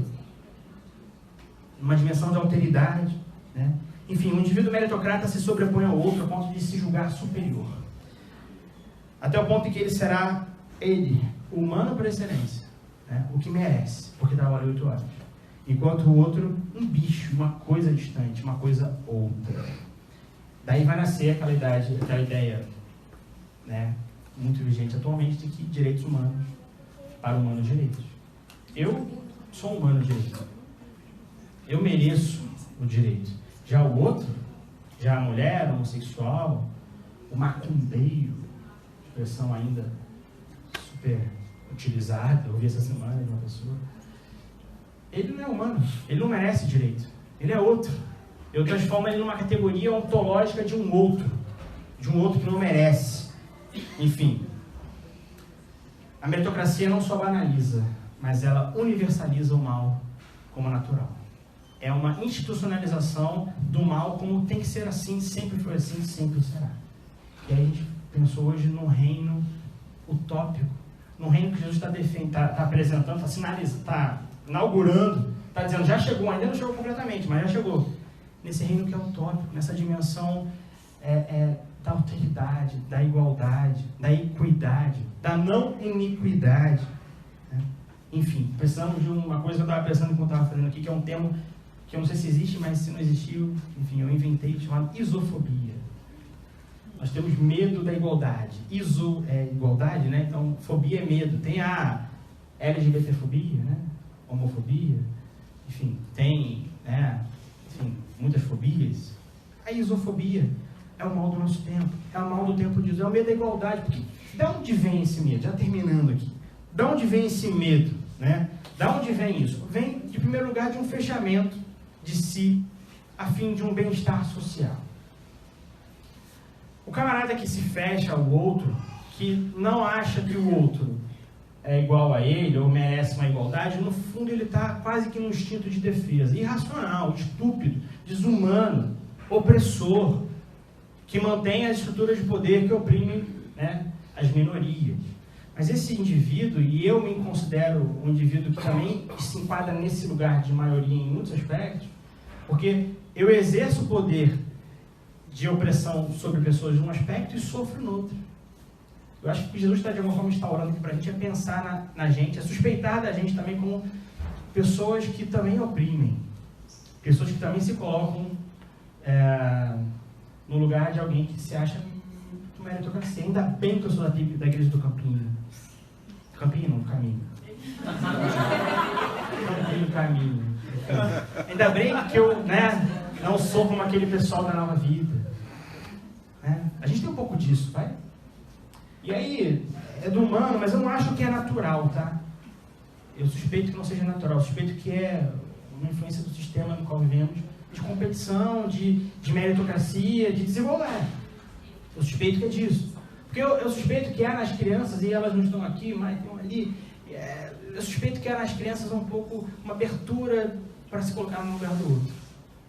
Uma dimensão de alteridade, né? Enfim, o indivíduo meritocrata se sobrepõe ao outro a ponto de se julgar superior. Até o ponto em que ele será, humano por excelência, né? O que merece, porque trabalhou 8 horas. Enquanto o outro, um bicho, uma coisa distante, uma coisa outra. Daí vai nascer aquela ideia, né, muito vigente atualmente, de que direitos humanos para humanos direitos. Eu sou um humano direito. Eu mereço o direito. Já o outro, já a mulher, o homossexual, o macumbeiro, expressão ainda super utilizado, eu ouvi essa semana de uma pessoa. Ele não é humano, ele não merece direito, ele é outro. Eu transformo ele numa categoria ontológica de um outro que não merece. Enfim, a meritocracia não só banaliza, mas ela universaliza o mal como natural. É uma institucionalização do mal como tem que ser assim, sempre foi assim, sempre será. E aí a gente pensou hoje num reino utópico, num reino que Jesus está apresentando, está sinalizando, está inaugurando, está dizendo, já chegou, ainda não chegou completamente, mas já chegou. Nesse reino que é utópico, nessa dimensão da alteridade, da igualdade, da equidade, da não iniquidade. Né? Enfim, precisamos de uma coisa que eu estava pensando enquanto estava fazendo aqui, que é um termo que eu não sei se existe, mas se não existiu, enfim, eu inventei, chamado isofobia. Nós temos medo da igualdade. Iso é igualdade, né? Então, fobia é medo. Tem a LGBTfobia, né? Homofobia, enfim, tem, né? Enfim, muitas fobias. A isofobia é o mal do nosso tempo, é o mal do tempo de Jesus, é o medo da igualdade. Porque da onde vem esse medo? Já terminando aqui. Da onde vem esse medo? Né? Da onde vem isso? Vem, de primeiro lugar, de um fechamento de si, a fim de um bem-estar social. O camarada que se fecha ao outro, que não acha que o outro é igual a ele, ou merece uma igualdade, no fundo ele está quase que num instinto de defesa, irracional, estúpido, desumano, opressor, que mantém as estruturas de poder que oprimem, né, as minorias. Mas esse indivíduo, e eu me considero um indivíduo que também se enquadra nesse lugar de maioria em muitos aspectos, porque eu exerço o poder de opressão sobre pessoas num aspecto e sofro no outro. Eu acho que Jesus está de alguma forma instaurando aqui para a gente é pensar na gente, é suspeitar da gente também como pessoas que também oprimem, pessoas que também se colocam no lugar de alguém que se acha meritocracia. Ainda bem que eu sou da igreja do Campinho. Campinho não, do Caminho. Campinho, Caminho. Ainda bem que eu, não sou como aquele pessoal da Nova Vida. A gente tem um pouco disso, vai? E aí, é do humano, mas eu não acho que é natural, tá? Eu suspeito que não seja natural, eu suspeito que é uma influência do sistema no qual vivemos, de competição, de meritocracia, de desigualdade. Eu suspeito que é disso. Porque eu suspeito que há nas crianças, e elas não estão aqui, mas estão ali, eu suspeito que há nas crianças um pouco uma abertura para se colocar no lugar do outro.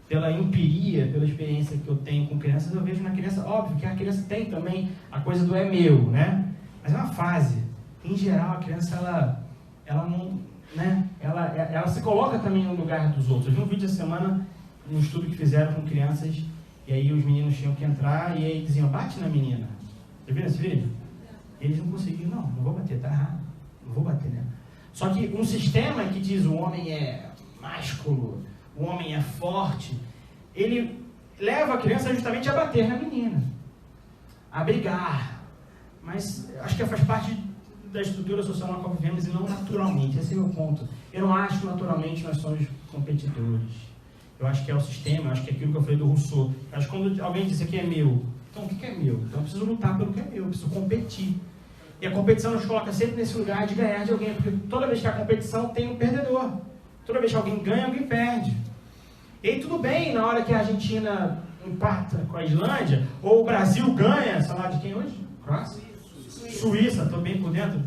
Pela empiria, pela experiência que eu tenho com crianças, eu vejo na criança, óbvio que a criança tem também a coisa do é meu, né? Mas é uma fase. Em geral, a criança, ela não, né? Ela se coloca também no lugar dos outros. Eu vi um vídeo essa semana, um estudo que fizeram com crianças, e aí os meninos tinham que entrar, e aí diziam, bate na menina. Você viu esse vídeo? Eles não conseguiam, não vou bater, tá errado. Não vou bater nela. Só que um sistema que diz o homem é másculo, o homem é forte, ele leva a criança justamente a bater na menina, a brigar. Mas acho que faz parte da estrutura social na qual vivemos e não naturalmente. Esse é o meu ponto. Eu não acho que naturalmente nós somos competidores. Eu acho que é o sistema, eu acho que é aquilo que eu falei do Rousseau. Eu acho que quando alguém diz isso aqui é meu, então o que é meu? Então eu preciso lutar pelo que é meu, eu preciso competir. E a competição nos coloca sempre nesse lugar de ganhar de alguém, porque toda vez que há competição tem um perdedor. Toda vez que alguém ganha, alguém perde. E aí tudo bem na hora que a Argentina empata com a Islândia, ou o Brasil ganha, sei lá de quem hoje? Croácia? Suíça, estou bem por dentro.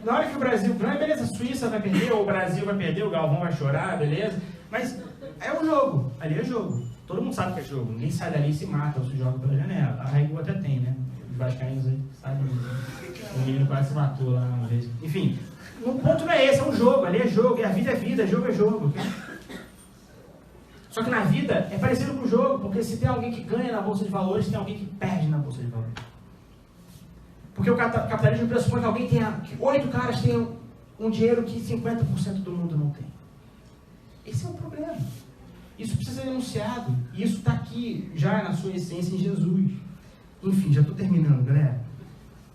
Na hora que o Brasil ganha, beleza, a Suíça vai perder, ou o Brasil vai perder, o Galvão vai chorar, beleza. Mas é um jogo, ali é jogo. Todo mundo sabe que é jogo, ninguém sai dali e se mata ou se joga pela janela. A Raigu até tem, né? Os vascaínos aí sabem. O menino quase se matou lá uma vez. Enfim, o ponto não é esse, é um jogo, ali é jogo, e a vida é vida, jogo é jogo. Só que na vida é parecido com o jogo, porque se tem alguém que ganha na Bolsa de Valores, tem alguém que perde na Bolsa de Valores. Porque o capitalismo pressupõe que alguém tenha, que 8 caras tenham um dinheiro que 50% do mundo não tem. Esse é o problema. Isso precisa ser denunciado. E isso está aqui, já na sua essência, em Jesus. Enfim, já estou terminando, galera.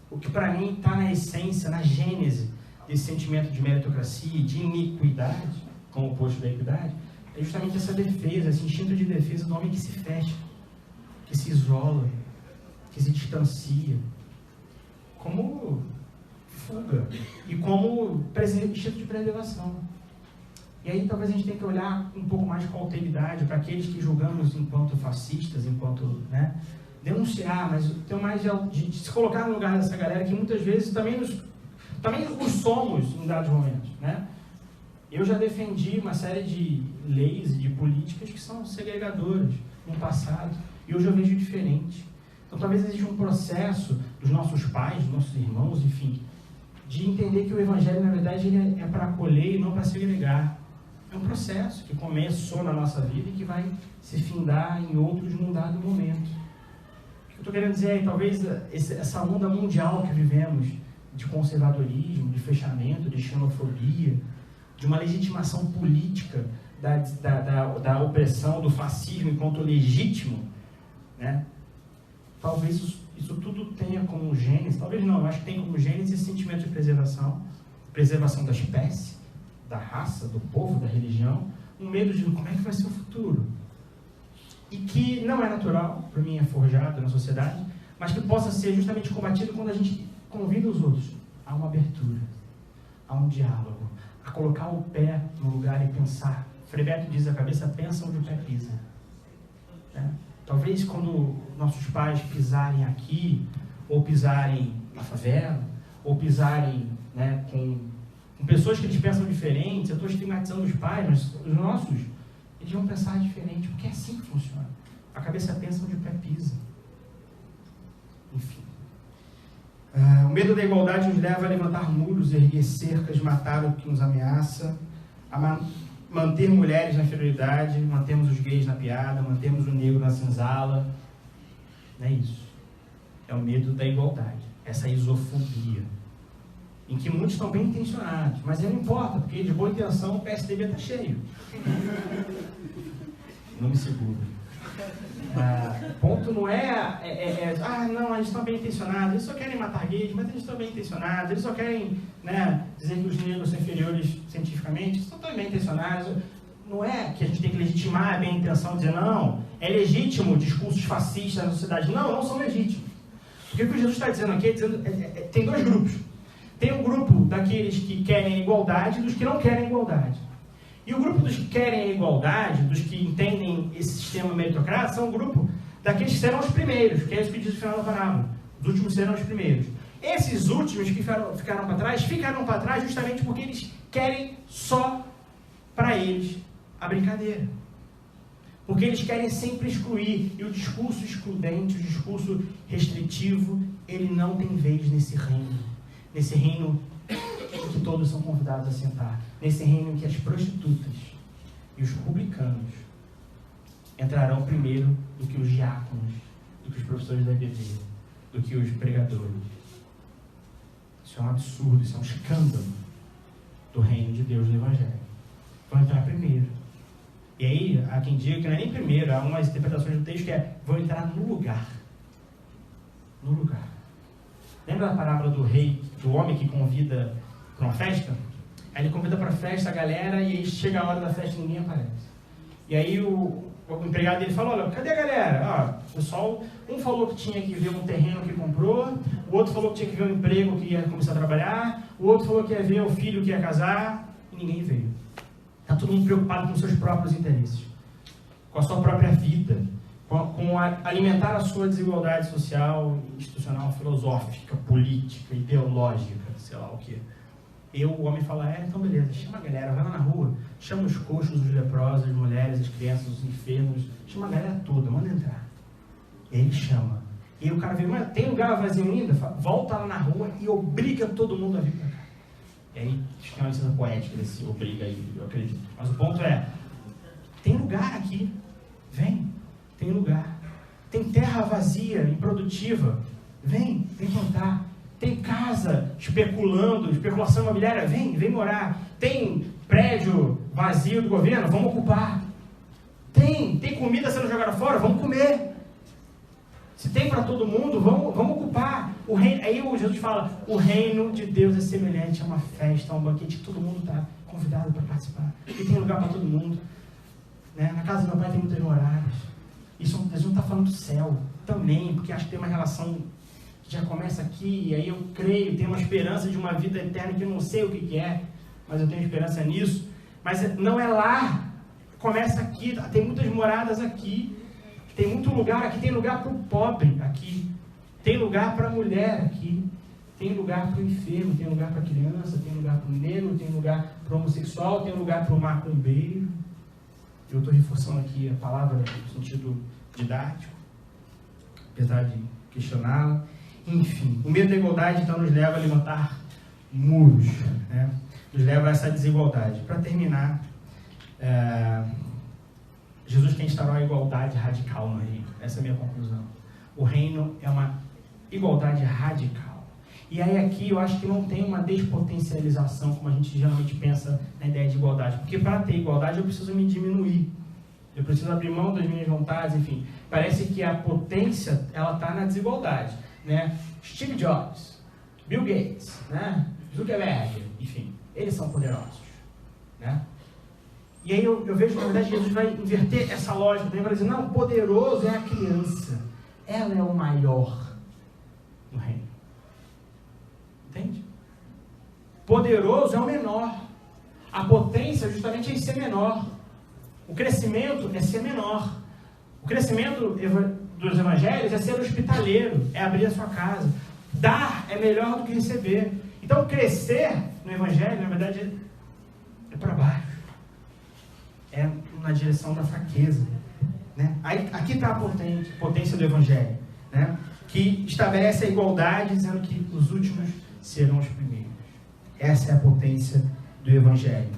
O que para mim está na essência, na gênese desse sentimento de meritocracia e de iniquidade, como oposto da equidade, é justamente essa defesa, esse instinto de defesa do homem que se fecha, que se isola, que se distancia. Como fuga e como instinto de preservação. E aí talvez a gente tenha que olhar um pouco mais com alteridade para aqueles que julgamos enquanto fascistas, enquanto, né, denunciar, mas ter mais de se colocar no lugar dessa galera que muitas vezes também os somos em dados momentos, né? Eu já defendi uma série de leis e de políticas que são segregadoras no passado, e hoje eu vejo diferente. Então talvez exista um processo dos nossos pais, dos nossos irmãos, enfim, de entender que o Evangelho, na verdade, ele é para acolher e não para segregar. É um processo que começou na nossa vida e que vai se findar em outros num dado momento. O que eu estou querendo dizer é, talvez, essa onda mundial que vivemos, de conservadorismo, de fechamento, de xenofobia, de uma legitimação política da opressão, do fascismo enquanto legítimo, né? Talvez isso tudo tenha como gênese, talvez não, eu acho que tem como gênese esse sentimento de preservação da espécie, da raça, do povo, da religião, um medo de como é que vai ser o futuro. E que não é natural, para mim é forjado na sociedade, mas que possa ser justamente combatido quando a gente convida os outros a uma abertura, a um diálogo, a colocar o pé no lugar e pensar. Frei Beto diz, a cabeça pensa onde o pé pisa. Né? Talvez quando nossos pais pisarem aqui, ou pisarem na favela, ou pisarem, né, com pessoas que eles pensam diferentes, eu estou estigmatizando os pais, mas os nossos, eles vão pensar diferente, porque é assim que funciona. A cabeça pensa onde o pé pisa. Enfim. O medo da igualdade nos leva a levantar muros, erguer cercas, matar o que nos ameaça, a manter mulheres na inferioridade, mantermos os gays na piada, mantermos o negro na senzala. Não é isso. É o medo da igualdade, essa isofobia, em que muitos estão bem intencionados, mas não importa, porque de boa intenção o PSDB está cheio. Não me segura. O ponto não não, eles estão bem intencionados, eles só querem matar gays, mas eles estão bem intencionados, eles só querem, né, dizer que os negros são inferiores cientificamente, eles estão bem intencionados. Não é que a gente tem que legitimar a bem intenção, dizer, não, é legítimo discursos fascistas na sociedade. Não são legítimos. Porque o que Jesus está dizendo aqui tem dois grupos. Tem um grupo daqueles que querem a igualdade e dos que não querem a igualdade. E o grupo dos que querem a igualdade, dos que entendem esse sistema meritocrático, são um grupo daqueles que serão os primeiros, que é isso que diz o final da parábola. Os últimos serão os primeiros. Esses últimos que ficaram para trás justamente porque eles querem só para eles a brincadeira. Porque eles querem sempre excluir. E o discurso excludente, o discurso restritivo, ele não tem vez nesse reino. Nesse reino em que todos são convidados a sentar. Nesse reino em que as prostitutas e os publicanos entrarão primeiro do que os diáconos, do que os professores da EBD, do que os pregadores. Isso é um absurdo, isso é um escândalo do reino de Deus no Evangelho. Vão entrar primeiro. E aí, há quem diga que não é nem primeiro, há umas interpretações do texto que vão entrar no lugar. No lugar. Lembra da parábola do rei, do homem que convida para uma festa? Aí ele convida para a festa a galera e aí chega a hora da festa e ninguém aparece. E aí o empregado dele fala, olha, cadê a galera? O pessoal, um falou que tinha que ver um terreno que comprou, o outro falou que tinha que ver um emprego que ia começar a trabalhar, o outro falou que ia ver o filho que ia casar, e ninguém veio. Está todo mundo preocupado com seus próprios interesses, com a sua própria vida, com alimentar a sua desigualdade social, institucional, filosófica, política, ideológica, sei lá o que. O homem fala, então beleza, chama a galera, vai lá na rua, chama os coxos, os leprosos, as mulheres, as crianças, os enfermos, chama a galera toda, manda entrar. E aí ele chama. E aí o cara vê, mas tem lugar vazio ainda? Volta lá na rua e obriga todo mundo a vir pra cá. E aí tem uma licença poética desse obriga aí, eu acredito. Mas o ponto é, tem lugar aqui, vem, tem lugar. Tem terra vazia, improdutiva, vem plantar. Tem casa especulação imobiliária, vem morar. Tem prédio vazio do governo, vamos ocupar. Tem comida sendo jogada fora, vamos comer. Se tem para todo mundo, vamos ocupar. O reino, aí Jesus fala, o reino de Deus é semelhante a uma festa, a um banquete que todo mundo está convidado para participar. E tem lugar para todo mundo. Né? Na casa do meu pai tem muitas moradas. Jesus não está falando do céu também, porque acho que tem uma relação que já começa aqui, e aí eu creio, tenho uma esperança de uma vida eterna que eu não sei o que é, mas eu tenho esperança nisso. Mas não é lá, começa aqui, tem muitas moradas aqui, tem muito lugar aqui, tem lugar para o pobre aqui, tem lugar para a mulher aqui, tem lugar para o enfermo, tem lugar para a criança, tem lugar para o negro, tem lugar para o homossexual, tem lugar para o macumbeiro. Eu estou reforçando aqui a palavra no sentido didático, apesar de questioná-la. Enfim, o medo da igualdade então nos leva a levantar muros, né? Nos leva a essa desigualdade. Para terminar, Jesus quer instaurar a igualdade radical no reino. Essa é a minha conclusão. O reino é uma igualdade radical. E aí aqui eu acho que não tem uma despotencialização, como a gente geralmente pensa na ideia de igualdade. Porque para ter igualdade eu preciso me diminuir. Eu preciso abrir mão das minhas vontades, enfim. Parece que a potência, ela está na desigualdade, né? Steve Jobs, Bill Gates, né? Zuckerberg, enfim, eles são poderosos, né? E aí eu vejo que, na verdade, Jesus vai inverter essa lógica. Ele vai dizer, não, poderoso é a criança. Ela é o maior no reino. Entende? Poderoso é o menor. A potência justamente é em ser menor. O crescimento é ser menor. O crescimento dos evangelhos é ser hospitaleiro, é abrir a sua casa. Dar é melhor do que receber. Então, crescer no evangelho, na verdade, é para baixo. É na direção da fraqueza, né? Aí, aqui está a potência do evangelho, né? Que estabelece a igualdade, dizendo que os últimos serão os primeiros. Essa é a potência do evangelho.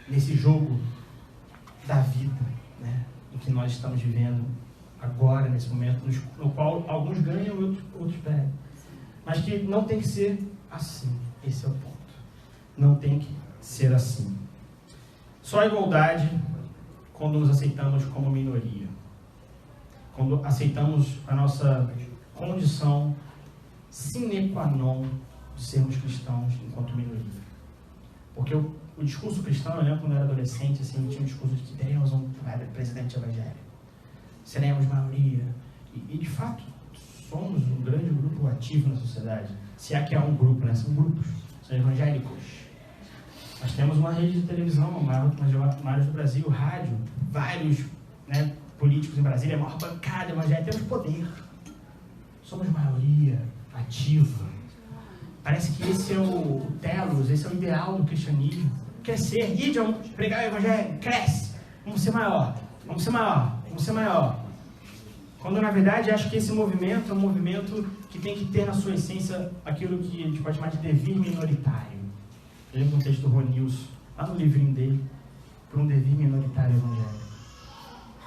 Nesse jogo da vida, né? Em que nós estamos vivendo agora, nesse momento, no qual alguns ganham e outros perdem. Mas que não tem que ser assim. Esse é o ponto. Não tem que ser assim. Só a igualdade quando nos aceitamos como minoria. Quando aceitamos a nossa condição sine qua non de sermos cristãos enquanto minoria. Porque o discurso cristão, eu lembro quando eu era adolescente, assim, tinha um discurso de que teremos um presidente evangélico. Seremos maioria. E de fato, somos um grande grupo ativo na sociedade. Se é que há um grupo, né? São grupos, são evangélicos. Nós temos uma rede de televisão, a maior do Brasil, rádio, vários, né, políticos em Brasília, a maior bancada evangélica, temos poder. Somos maioria ativa. Parece que esse é o telos, esse é o ideal do cristianismo. Crescer, pregar o evangelho, cresce, vamos ser maior, vamos ser maior, vamos ser maior. Quando na verdade acho que esse movimento é um movimento que tem que ter na sua essência aquilo que a gente pode chamar de devir minoritário. Eu lembro um texto do Ronilson, lá no livrinho dele, por um devir minoritário evangélico.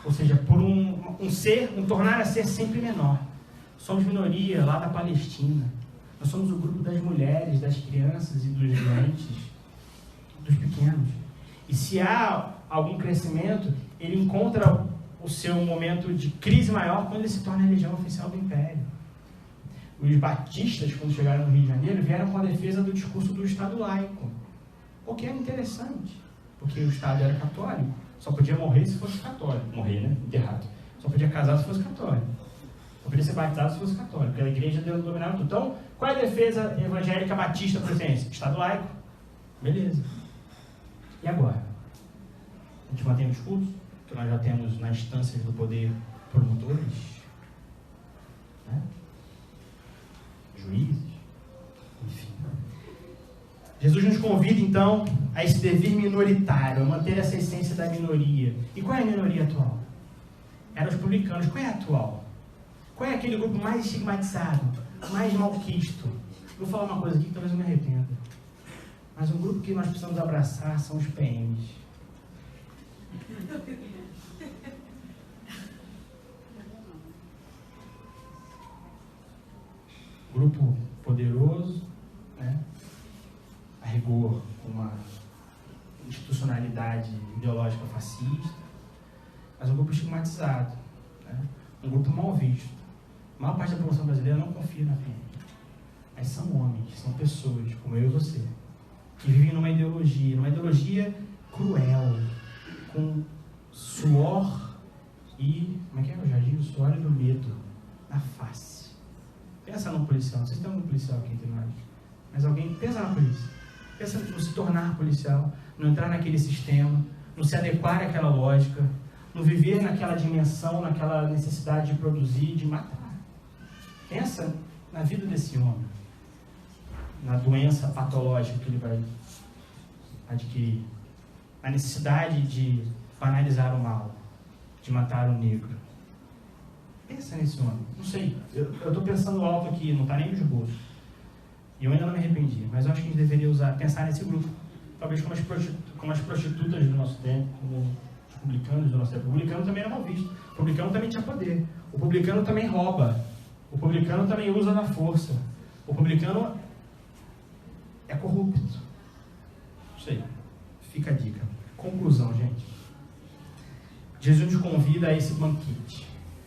Ou seja, por um tornar a ser sempre menor. Somos minoria lá da Palestina. Nós somos o grupo das mulheres, das crianças e dos doentes, dos pequenos. E se há algum crescimento, ele encontra o seu momento de crise maior quando ele se torna a religião oficial do Império. Os batistas, quando chegaram no Rio de Janeiro, vieram com a defesa do discurso do Estado laico. O que era interessante, porque o Estado era católico. Só podia morrer se fosse católico. Morrer, né? Enterrado. Só podia casar se fosse católico. Só podia ser batizado se fosse católico, porque a igreja dominava tudo. Então, qual é a defesa evangélica batista por essência? Estado laico. Beleza. E agora? A gente mantém o discurso, que nós já temos nas instâncias do poder promotores, né? Juízes, enfim. Jesus nos convida, então, a esse devir minoritário, a manter essa essência da minoria. E qual é a minoria atual? Eram os publicanos. Qual é a atual? Qual é aquele grupo mais estigmatizado, mais malquisto? Vou falar uma coisa aqui que talvez eu me arrependa. Mas um grupo que nós precisamos abraçar são os PMs. Grupo poderoso, né? A rigor, uma institucionalidade ideológica fascista, mas um grupo estigmatizado, né? Um grupo mal visto. A maior parte da população brasileira não confia na PM. Mas são homens, são pessoas, como eu e você, que vivem numa ideologia cruel, com suor e, como é que é, Jardim? O suor e do medo na face. Pensa num policial. Vocês têm algum policial aqui entre nós? Mas alguém pensa na polícia. Pensa no se tornar policial, no entrar naquele sistema, no se adequar àquela lógica, no viver naquela dimensão, naquela necessidade de produzir, de matar. Pensa na vida desse homem, na doença patológica que ele vai adquirir, a necessidade de banalizar o mal, de matar o negro. Pensa nesse homem. Não sei, eu estou pensando alto aqui, não está nem no esboço. E eu ainda não me arrependi, mas eu acho que a gente deveria pensar nesse grupo, talvez como as prostitutas do nosso tempo, como os publicanos do nosso tempo. O publicano também era mal visto, o publicano também tinha poder, o publicano também rouba, o publicano também usa da força, o publicano é corrupto. Não sei, fica a dica. Conclusão, gente. Jesus nos convida a esse banquete,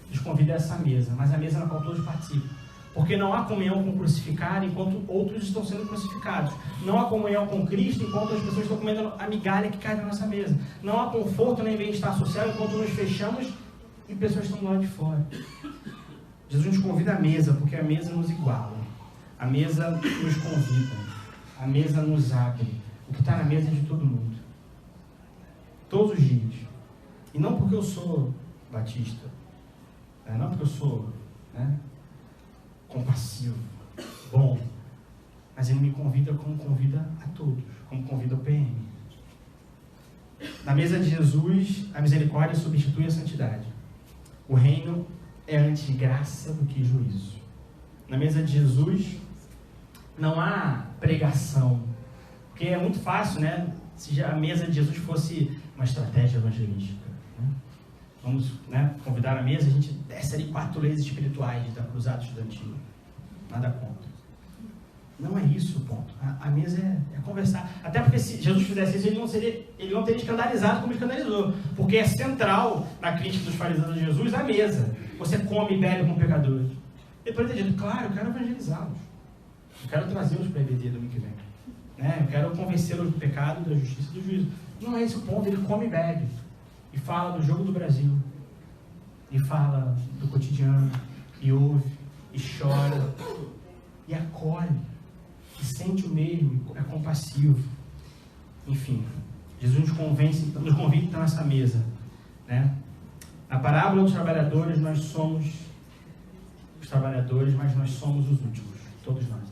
nos convida a essa mesa, mas a mesa na qual todos participam. Porque não há comunhão com o crucificado enquanto outros estão sendo crucificados. Não há comunhão com Cristo enquanto as pessoas estão comendo a migalha que cai na nossa mesa. Não há conforto nem bem-estar social enquanto nos fechamos e pessoas estão do lado de fora. Jesus nos convida à mesa, porque a mesa nos iguala. A mesa nos convida. A mesa nos abre. O que está na mesa é de todo mundo. Todos os dias. E não porque eu sou batista. Não porque eu sou compassivo, bom. Mas ele me convida como convida a todos. Como convida o PM. Na mesa de Jesus, a misericórdia substitui a santidade. O reino é antes graça do que juízo. Na mesa de Jesus, não há pregação. Porque é muito fácil, se a mesa de Jesus fosse uma estratégia evangelística. Vamos convidar a mesa, a gente desce ali 4 leis espirituais da cruzada estudantil. Nada contra. Não é isso o ponto. A mesa é conversar. Até porque se Jesus fizesse isso, ele não teria escandalizado como escandalizou. Porque é central na crítica dos fariseus de Jesus a mesa. Você come e bebe com pecadores. Ele poderia ter dito, claro, eu quero evangelizá-los. Eu quero trazê-los para a EBD do ano que vem. Eu quero convencê-los do pecado, da justiça e do juízo. Não é esse o ponto. Ele come e bebe. E fala do jogo do Brasil, e fala do cotidiano, e ouve, e chora, e acolhe, e sente o mesmo, é compassivo. Enfim, Jesus nos convida nessa mesa. Na parábola dos trabalhadores, nós somos os trabalhadores, mas nós somos os últimos, todos nós.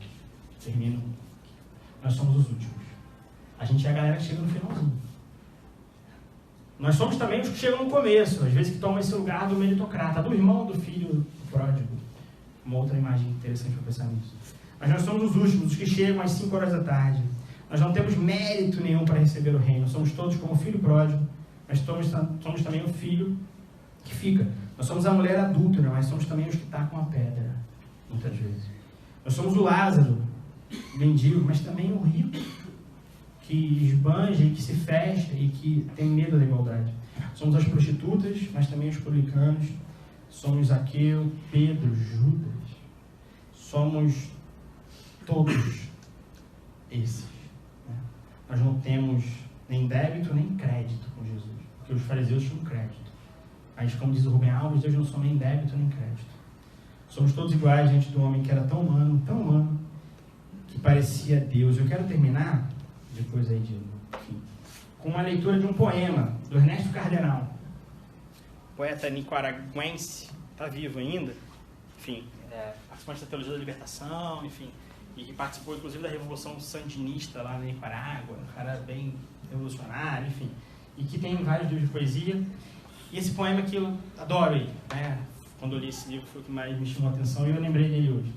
Termino. Nós somos os últimos. A gente é a galera que chega no finalzinho. Nós somos também os que chegam no começo, às vezes que tomam esse lugar do meritocrata, do irmão do filho pródigo. Uma outra imagem interessante para pensar nisso. Mas nós somos os últimos, os que chegam às 5 horas da tarde. Nós não temos mérito nenhum para receber o reino. Somos todos como o filho pródigo, mas somos também o filho que fica. Nós somos a mulher adúltera, mas somos também os que tacam a pedra, muitas vezes. Nós somos o Lázaro, o mendigo, mas também o rico, que esbanja e que se fecha e que tem medo da igualdade. Somos as prostitutas, mas também os publicanos. Somos Zaqueu, Pedro, Judas. Somos todos esses. Nós não temos nem débito nem crédito com Jesus, porque os fariseus tinham crédito. Mas, como diz o Rubem Alves, Deus não somos nem débito nem crédito. Somos todos iguais diante do homem que era tão humano, que parecia Deus. Eu quero terminar depois aí com uma leitura de um poema do Ernesto Cardenal, poeta nicaragüense, está vivo ainda, enfim, participante da Teologia da Libertação, enfim, e que participou inclusive da Revolução Sandinista lá na Nicarágua, um cara bem revolucionário, enfim, e que tem vários livros de poesia. E esse poema que eu adoro ele, quando eu li esse livro foi o que mais me chamou a atenção e eu lembrei dele hoje,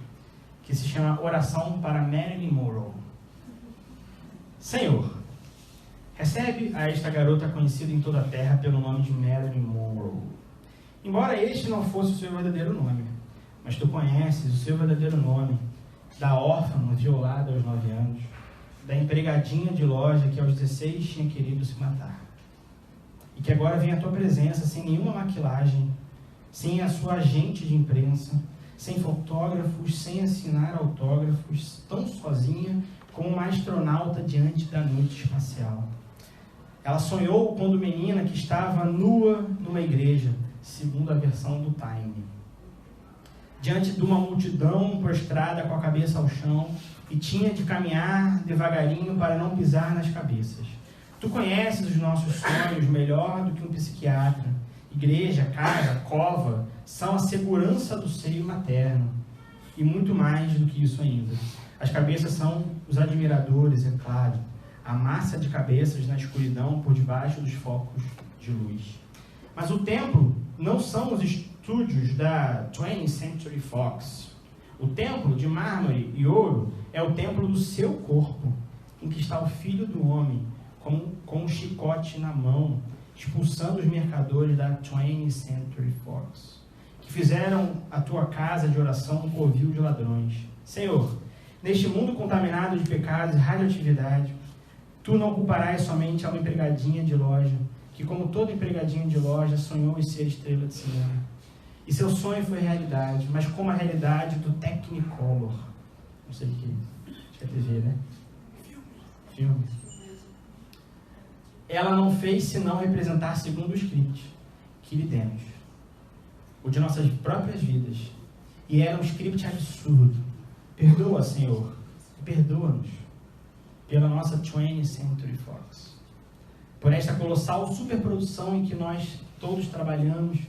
que se chama Oração para Marilyn Monroe. Senhor, recebe a esta garota conhecida em toda a terra pelo nome de Marilyn Monroe. Embora este não fosse o seu verdadeiro nome, mas tu conheces o seu verdadeiro nome, da órfã violada aos 9 anos, da empregadinha de loja que aos 16 tinha querido se matar. E que agora vem à tua presença sem nenhuma maquilagem, sem a sua agente de imprensa, sem fotógrafos, sem assinar autógrafos, tão sozinha como uma astronauta diante da noite espacial. Ela sonhou quando menina que estava nua numa igreja, segundo a versão do Time. diante de uma multidão prostrada com a cabeça ao chão, e tinha de caminhar devagarinho para não pisar nas cabeças. Tu conheces os nossos sonhos melhor do que um psiquiatra. Igreja, casa, cova são a segurança do seio materno. E muito mais do que isso ainda. As cabeças são os admiradores, é claro. A massa de cabeças na escuridão por debaixo dos focos de luz. Mas o templo não são os estúdios da 20th Century Fox. O templo de mármore e ouro é o templo do seu corpo, em que está o Filho do Homem, com um chicote na mão, expulsando os mercadores da 20th Century Fox, que fizeram a tua casa de oração um covil de ladrões. Senhor, neste mundo contaminado de pecados e radioatividade, tu não culparás somente a uma empregadinha de loja, que como todo empregadinho de loja sonhou em ser estrela de cinema. E seu sonho foi realidade, mas como a realidade do Technicolor. Não sei o que é isso. Acho que é TV, né? Filme. Ela não fez senão representar segundo o script que lhe demos. O de nossas próprias vidas. E era um script absurdo. Perdoa, Senhor. Perdoa-nos. Pela nossa 20th Century Fox. Por esta colossal superprodução em que nós todos trabalhamos.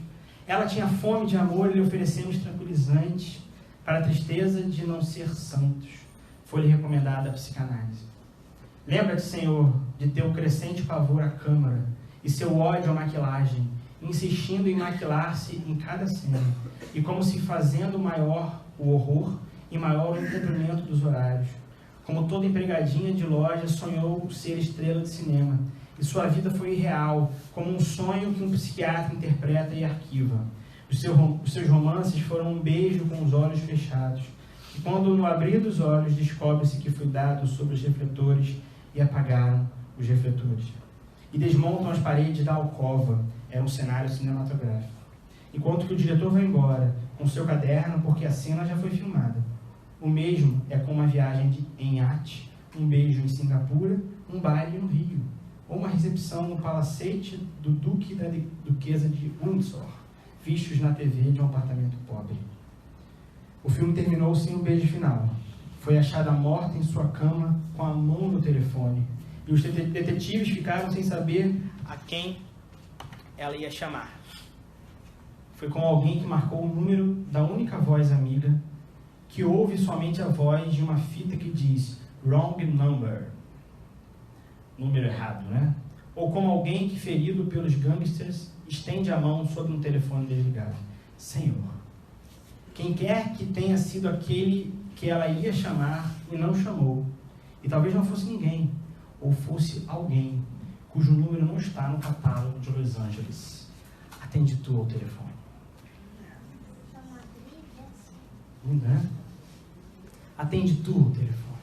Ela tinha fome de amor e lhe oferecemos tranquilizantes para a tristeza de não ser santos. Foi-lhe recomendada a psicanálise. Lembra-te, Senhor, de teu crescente pavor à câmara e seu ódio à maquilagem, insistindo em maquilar-se em cada cena, e como se fazendo maior o horror e maior o incumprimento dos horários. Como toda empregadinha de loja sonhou ser estrela de cinema, e sua vida foi irreal, como um sonho que um psiquiatra interpreta e arquiva. Os seus romances foram um beijo com os olhos fechados, e quando no abrir dos olhos descobre-se que foi dado sobre os refletores e apagaram os refletores. E desmontam as paredes da alcova, era um cenário cinematográfico. Enquanto que o diretor vai embora com seu caderno porque a cena já foi filmada. O mesmo é com uma viagem em iate, um beijo em Singapura, um baile no Rio, ou uma recepção no palacete do Duque e da Duquesa de Windsor, vistos na TV de um apartamento pobre. O filme terminou sem um beijo final. Foi achada morta em sua cama com a mão no telefone, e os detetives ficaram sem saber a quem ela ia chamar. Foi com alguém que marcou o número da única voz amiga, que ouve somente a voz de uma fita que diz wrong number. Número errado, né? Ou como alguém que, ferido pelos gangsters, estende a mão sobre um telefone desligado. Senhor, quem quer que tenha sido aquele que ela ia chamar e não chamou, e talvez não fosse ninguém, ou fosse alguém cujo número não está no catálogo de Los Angeles, atende tu ao telefone. Né? Atende tu o telefone.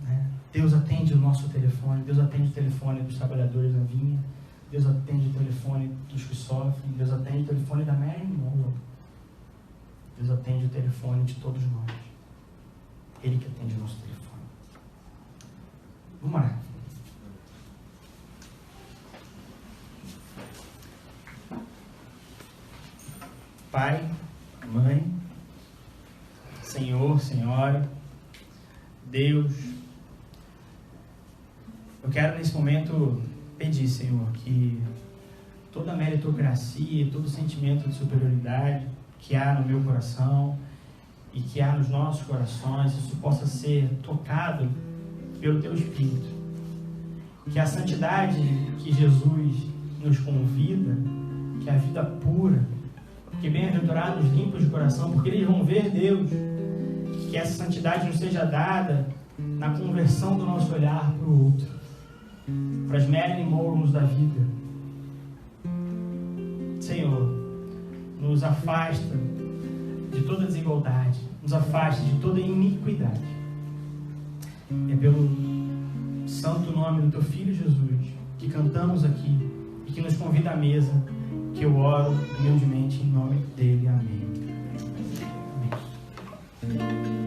Né? Deus atende o nosso telefone, Deus atende o telefone dos trabalhadores da vinha, Deus atende o telefone dos que sofrem, Deus atende o telefone da Mary Monroe, Deus atende o telefone de todos nós. Ele que atende o nosso telefone. Vamos lá. Pai, Mãe, Senhor, Senhora, Deus, eu quero nesse momento pedir, Senhor, que toda a meritocracia, todo o sentimento de superioridade que há no meu coração e que há nos nossos corações, isso possa ser tocado pelo Teu Espírito. Que a santidade que Jesus nos convida, que a vida pura, que bem-aventurados limpos de coração, porque eles vão ver Deus. Que essa santidade nos seja dada na conversão do nosso olhar para o outro, para as Marilyn Monroes da vida. Senhor, nos afasta de toda desigualdade, nos afasta de toda iniquidade. É pelo santo nome do Teu Filho Jesus que cantamos aqui e que nos convida à mesa, que eu oro humildemente em nome dele. Amém. Amém.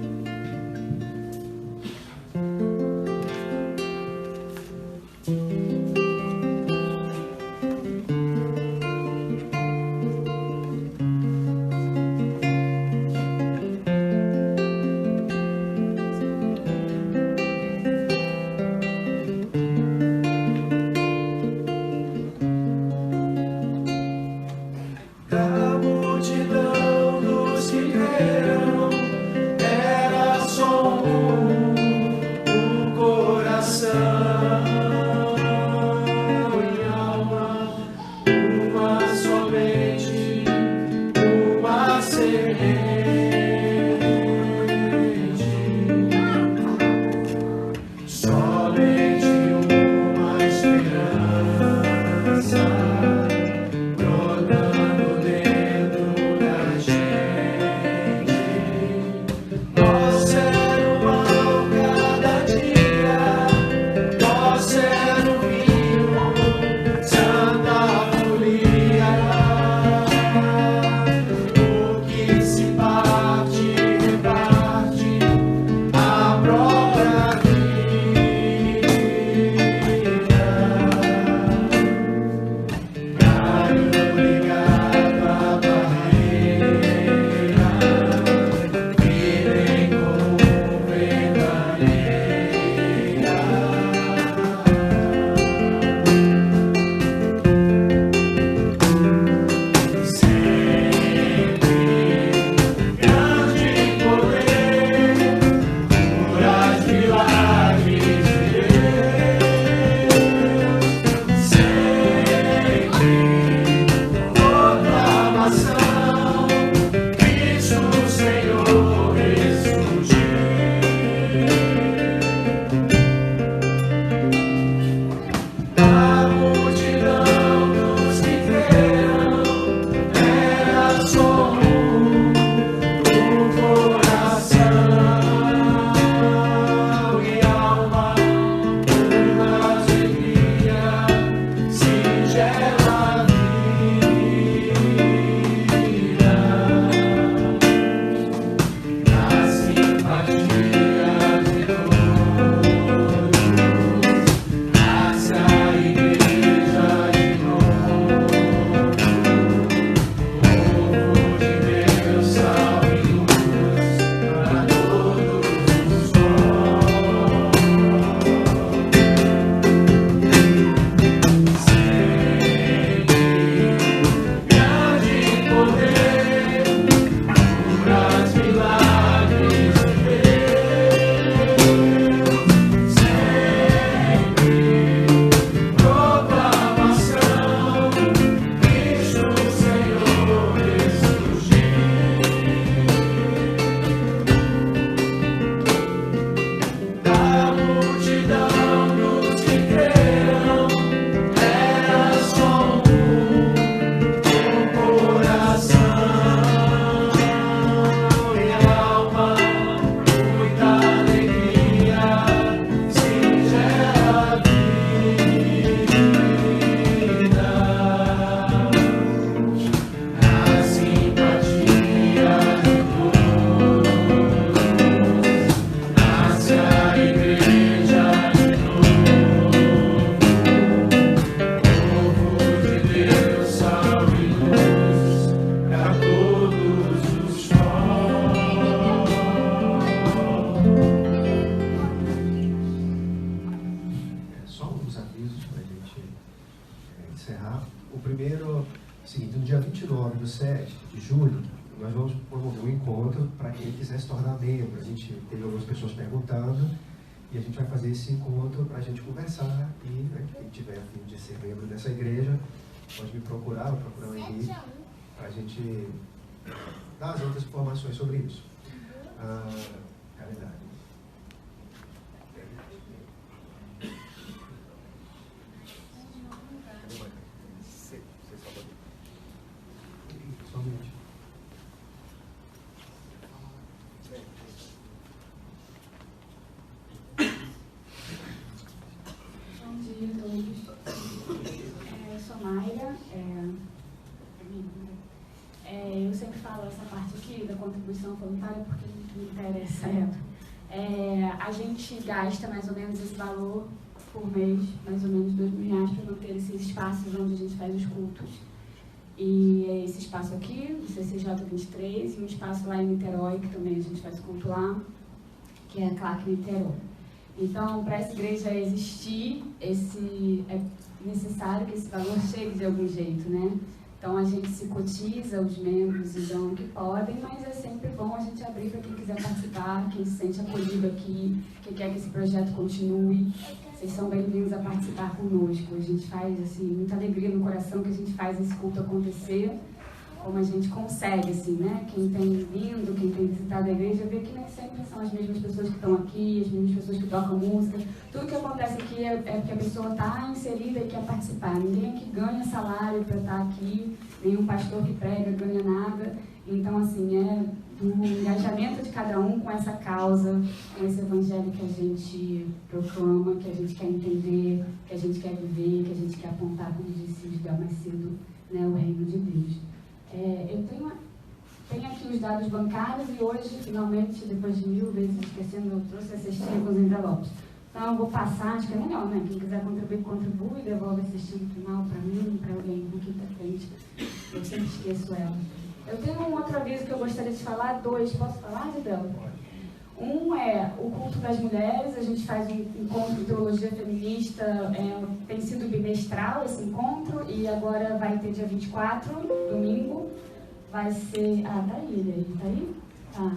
nós vamos promover um encontro para quem quiser se tornar membro. A gente teve algumas pessoas perguntando e a gente vai fazer esse encontro para a gente conversar e, né, quem tiver a fim de ser membro dessa igreja pode me procurar, ou procurar o Henrique, para a gente dar as outras informações sobre isso. Caridade. Somente. Bom dia a todos. Eu sou Mayra. Eu sempre falo essa parte aqui da contribuição voluntária porque me interessa ela. A gente gasta mais ou menos esse valor por mês, mais ou menos R$2.000, para manter esses espaços onde a gente faz os cultos. E é esse espaço aqui, o CCJ 23, e um espaço lá em Niterói, que também a gente faz culto lá, que é a CLAC Niterói. Então, para essa igreja existir, é necessário que esse valor chegue de algum jeito, né? Então, a gente se cotiza, os membros e dão o que podem, mas é sempre bom a gente abrir para quem quiser participar, quem se sente acolhido aqui, quem quer que esse projeto continue. Vocês são bem-vindos a participar conosco. A gente faz, assim, muita alegria no coração que a gente faz esse culto acontecer, como a gente consegue, assim, né? Quem tem vindo, quem tem visitado a igreja, vê que nem sempre são as mesmas pessoas que estão aqui, as mesmas pessoas que tocam música. Tudo que acontece aqui é porque a pessoa está inserida e quer participar. Ninguém aqui ganha salário para estar aqui, nenhum pastor que prega ganha nada. Então, assim, é do engajamento de cada um com essa causa, com esse evangelho que a gente proclama, que a gente quer entender, que a gente quer viver, que a gente quer apontar, como disse o Miguel mais cedo, né, o reino de Deus. Eu tenho aqui os dados bancários e hoje, finalmente, depois de 1000 vezes esquecendo, eu trouxe a cestinha com os envelopes. Então, eu vou passar, acho que é melhor, né? Quem quiser contribuir, contribui, devolve a cestinha no final para mim, para alguém aqui para frente. Eu sempre esqueço ela. Eu tenho um outro aviso que eu gostaria de falar, 2. Posso falar, Isabela? Um é o culto das mulheres, a gente faz um encontro de teologia feminista, tem sido bimestral esse encontro, e agora vai ter dia 24, domingo, vai ser... tá aí, ele aí, tá aí? Tá.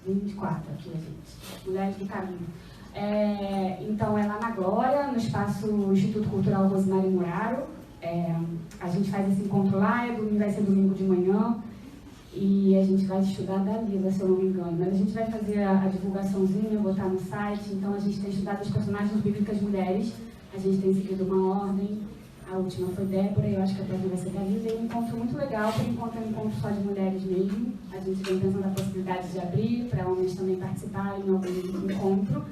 24 aqui, a gente. Mulheres do Caminho. Então, é lá na Glória, no espaço Instituto Cultural Rosemary Muraro. A gente faz esse encontro lá, vai ser domingo de manhã, e a gente vai estudar da Lila, se eu não me engano. Mas a gente vai fazer a divulgaçãozinha, botar no site. Então, a gente tem estudado as personagens bíblicas mulheres, a gente tem seguido uma ordem. A última foi Débora, e eu acho que a próxima vai ser Dalila. É um encontro muito legal, por enquanto é um encontro só de mulheres mesmo. A gente vem pensando na possibilidade de abrir, para homens também participarem em algum encontro.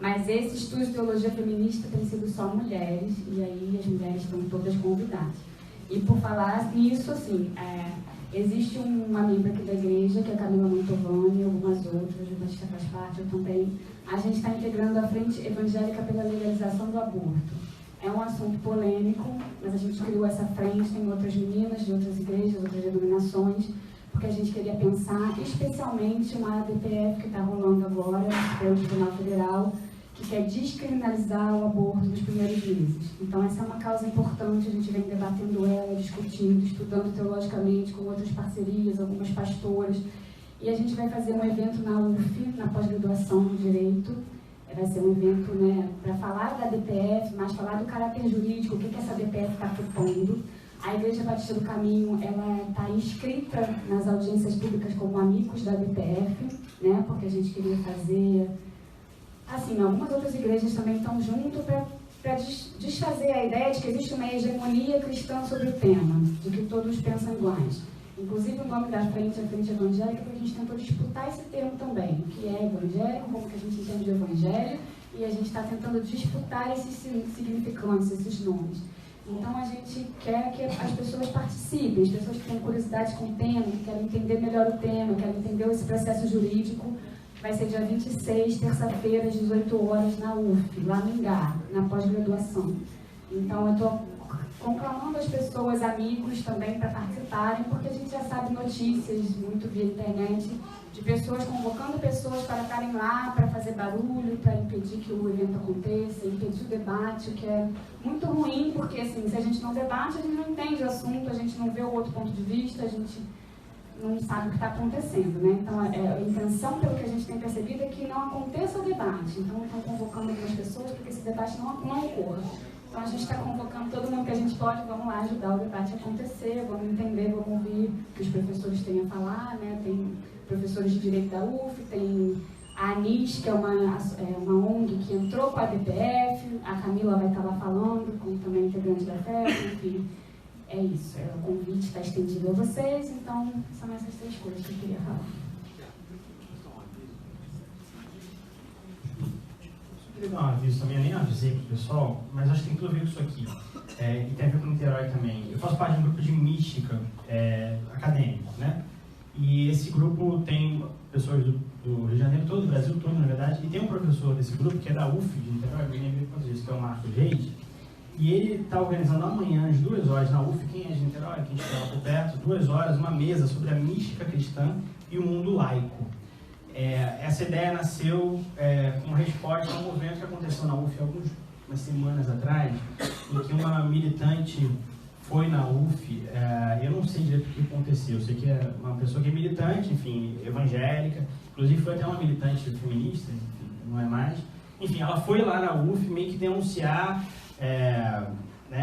Mas esse estudo de teologia feminista tem sido só mulheres, e aí as mulheres estão todas convidadas. E por falar nisso, assim, existe uma membro aqui da igreja, que é a Camila Mantovani, e algumas outras, o Batista faz parte, eu também. A gente está integrando a Frente Evangélica pela Legalização do Aborto. É um assunto polêmico, mas a gente criou essa frente, tem outras meninas de outras igrejas, outras denominações, porque a gente queria pensar, especialmente uma ADPF que está rolando agora, pelo Tribunal Federal, que quer descriminalizar o aborto nos primeiros meses. Então, essa é uma causa importante, a gente vem debatendo ela, discutindo, estudando teologicamente com outras parcerias, algumas pastoras. E a gente vai fazer um evento na UF, na pós-graduação no Direito. Vai ser um evento, né, para falar da DPF, mas falar do caráter jurídico, o que essa DPF está propondo. A Igreja Batista do Caminho, ela está inscrita nas audiências públicas como amigos da DPF, né, porque a gente queria fazer... Assim, algumas outras igrejas também estão junto para desfazer a ideia de que existe uma hegemonia cristã sobre o tema, de que todos pensam iguais. Inclusive, o nome da frente, a Frente Evangélica, porque a gente tentou disputar esse termo também, o que é evangélico, como que a gente entende o evangelho, e a gente está tentando disputar esses significantes, esses nomes. Então, a gente quer que as pessoas participem, as pessoas que têm curiosidade com o tema, que querem entender melhor o tema, querem entender esse processo jurídico. Vai ser dia 26, terça-feira, às 18 horas, na UF, lá no Engar, na pós-graduação. Então, eu estou conclamando as pessoas, amigos também, para participarem, porque a gente já sabe notícias, muito via internet, de pessoas convocando pessoas para estarem lá, para fazer barulho, para impedir que o evento aconteça, impedir o debate, o que é muito ruim, porque, assim, se a gente não debate, a gente não entende o assunto, a gente não vê o outro ponto de vista, a gente... não sabe o que está acontecendo, né? Então, a intenção, pelo que a gente tem percebido, é que não aconteça o debate. Então, estão convocando algumas pessoas para que esse debate não ocorra. Então, a gente está convocando todo mundo que a gente pode, vamos lá ajudar o debate a acontecer, vamos entender, vamos ouvir o que os professores têm a falar, né? Tem professores de Direito da UF, tem a ANIS, que é uma ONG que entrou com a DPF, a Camila vai estar lá falando, como também integrante da FEF, enfim. É isso, o convite está estendido a vocês, então são essas 3 coisas que eu queria falar. Eu queria dar um aviso também, eu nem avisei para o pessoal, mas acho que tem tudo a ver com isso aqui. E tem a ver com Niterói também. Eu faço parte de um grupo de mística acadêmico, né? E esse grupo tem pessoas do Rio de Janeiro, todo o Brasil todo, na verdade, e tem um professor desse grupo, que é da UF de Niterói, eu nem lembro quanto isso, que é o Marcos Reis, e ele está organizando amanhã, às 2 horas, na UF, quem é de Niterói, quem estiver lá por perto, 2 horas, uma mesa sobre a mística cristã e o mundo laico. Essa ideia nasceu como resposta a um movimento que aconteceu na UF algumas semanas atrás, em que uma militante foi na UF, eu não sei direito o que aconteceu, eu sei que é uma pessoa que é militante, enfim, evangélica, inclusive foi até uma militante feminista, enfim, não é mais. Enfim, ela foi lá na UF meio que denunciar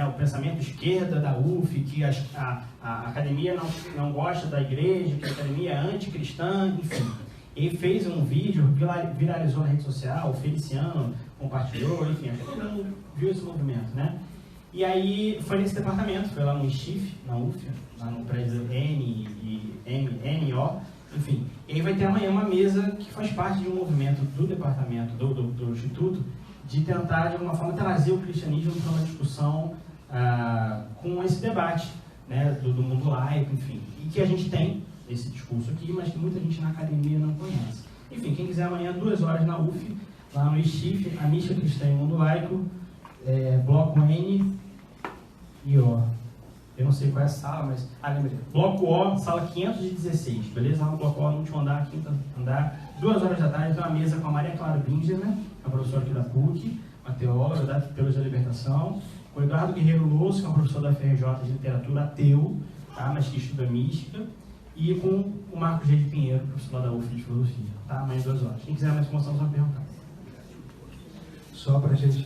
o pensamento esquerda da UF, que a academia não gosta da igreja, que a academia é anticristã, enfim. Ele fez um vídeo, viralizou na rede social, o Feliciano compartilhou, enfim, todo mundo viu esse movimento, né? E aí foi nesse departamento, foi lá no ISTIF, na UF, lá no prédio NO, enfim. E aí vai ter amanhã uma mesa que faz parte de um movimento do departamento, do Instituto, de tentar, de alguma forma, trazer o cristianismo para uma discussão com esse debate, né, do mundo laico, enfim. E que a gente tem esse discurso aqui, mas que muita gente na academia não conhece. Enfim, quem quiser amanhã, 2 horas na UF, lá no ISTIF, a Mística Cristã e o Mundo Laico, bloco N e O. Eu não sei qual é a sala, mas... lembrei. Bloco O, sala 516, beleza? Lá no bloco O, no último andar, quinto andar, 2 horas da tarde, tem uma mesa com a Maria Clara Binger, né? A professora aqui da PUC, uma teóloga da Teologia da Libertação, com o Eduardo Guerreiro Louço, que é um professor da FRJ de literatura ateu, tá? Mas que estuda mística, e com o Marcos G. de Pinheiro, professor da UF de Filosofia, tá? Amanhã 2 horas. Quem quiser mais informação, só perguntar. Só para a gente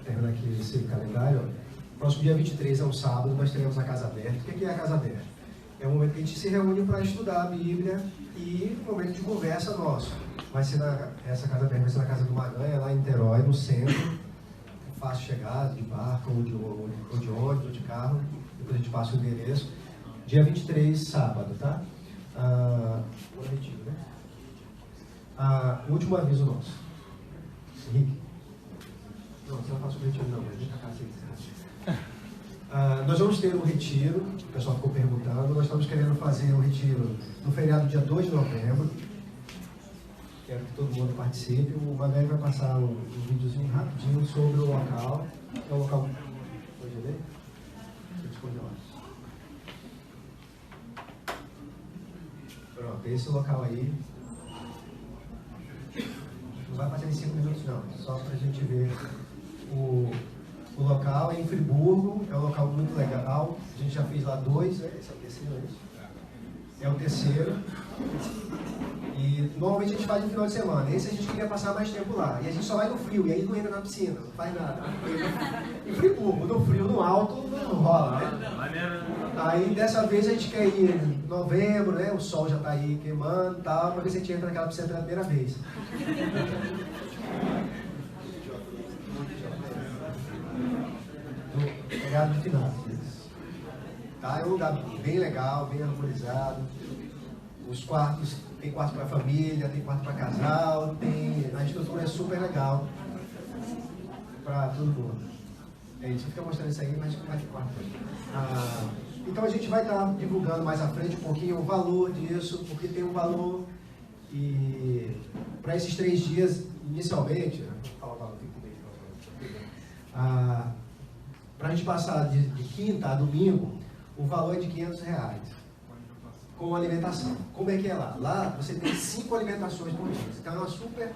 terminar aqui esse calendário, próximo dia 23 é um sábado, nós teremos a Casa Aberta. O que é a Casa Aberta? É um momento que a gente se reúne para estudar a Bíblia e um momento de conversa nosso. Essa Casa Aberta vai ser na Casa do Maganha, lá em Niterói, no centro. É fácil chegar, de barco, ou de ônibus, ou de carro. Depois a gente passa o endereço. Dia 23, sábado, tá? Né? Último aviso nosso. Henrique? Não, você não faz o retiro não, mas vem pra cá assim. Nós vamos ter um retiro, o pessoal ficou perguntando, nós estamos querendo fazer um retiro no feriado dia 2 de novembro. Quero que todo mundo participe. O Magalhães vai passar um videozinho rapidinho sobre o local. É um local... Pode ler? Pronto, esse local aí. Não vai passar em 5 minutos não, só para a gente ver o local. É em Friburgo, é um local muito legal. A gente já fez lá 2, esse é o terceiro, é isso? É o terceiro. E normalmente a gente faz no final de semana. Esse a gente queria passar mais tempo lá. E a gente só vai no frio, e aí não entra na piscina, não faz nada. Em Friburgo, no frio, no alto, não rola, né? Aí dessa vez a gente quer ir em novembro, né? O sol já está aí queimando e tal, para ver se a gente entra naquela piscina pela primeira vez. Do feriado de finanças. Tá? É um lugar bem legal, bem arborizado. Os quartos, tem quarto para família, tem quarto para casal, a estrutura é super legal para todo mundo. A gente fica mostrando isso aí, mas vai ter quarto. Então a gente vai estar divulgando mais à frente um pouquinho o valor disso, porque tem um valor e para esses 3 dias, inicialmente, vou falar o valor, para a gente passar de quinta a domingo, o valor é de R$500 com alimentação. Como é que é lá? Lá você tem 5 alimentações por dia, então é uma super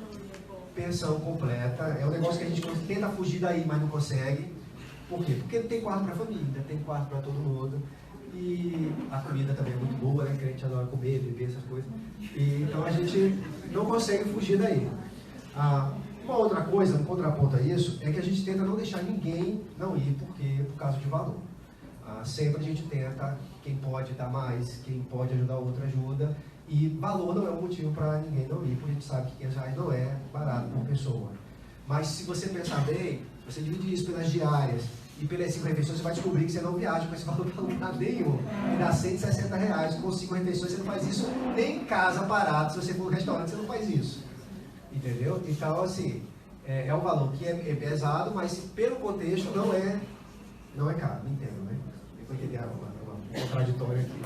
pensão completa, é um negócio que a gente tenta fugir daí, mas não consegue. Por quê? Porque tem quarto para a família, tem quarto para todo mundo. E a comida também é muito boa, né? Que a gente adora comer, beber, essas coisas. E, então a gente não consegue fugir daí. Uma outra coisa, um contraponto a isso, é que a gente tenta não deixar ninguém não ir por causa de valor. Sempre a gente tenta, quem pode dar mais, quem pode ajudar o outro ajuda. E valor não é um motivo para ninguém não ir, porque a gente sabe que R$500 não é barato por pessoa. Mas se você pensar bem, você divide isso pelas diárias e pelas 5 refeições, você vai descobrir que você não viaja com esse valor para lugar nenhum. E dá R$160 com 5 refeições, você não faz isso nem em casa parado. Se você for no restaurante, você não faz isso. Entendeu? Então, assim, é um valor que é pesado, mas pelo contexto não é caro. Me entendo, né? Eu vou entender uma contraditória aqui.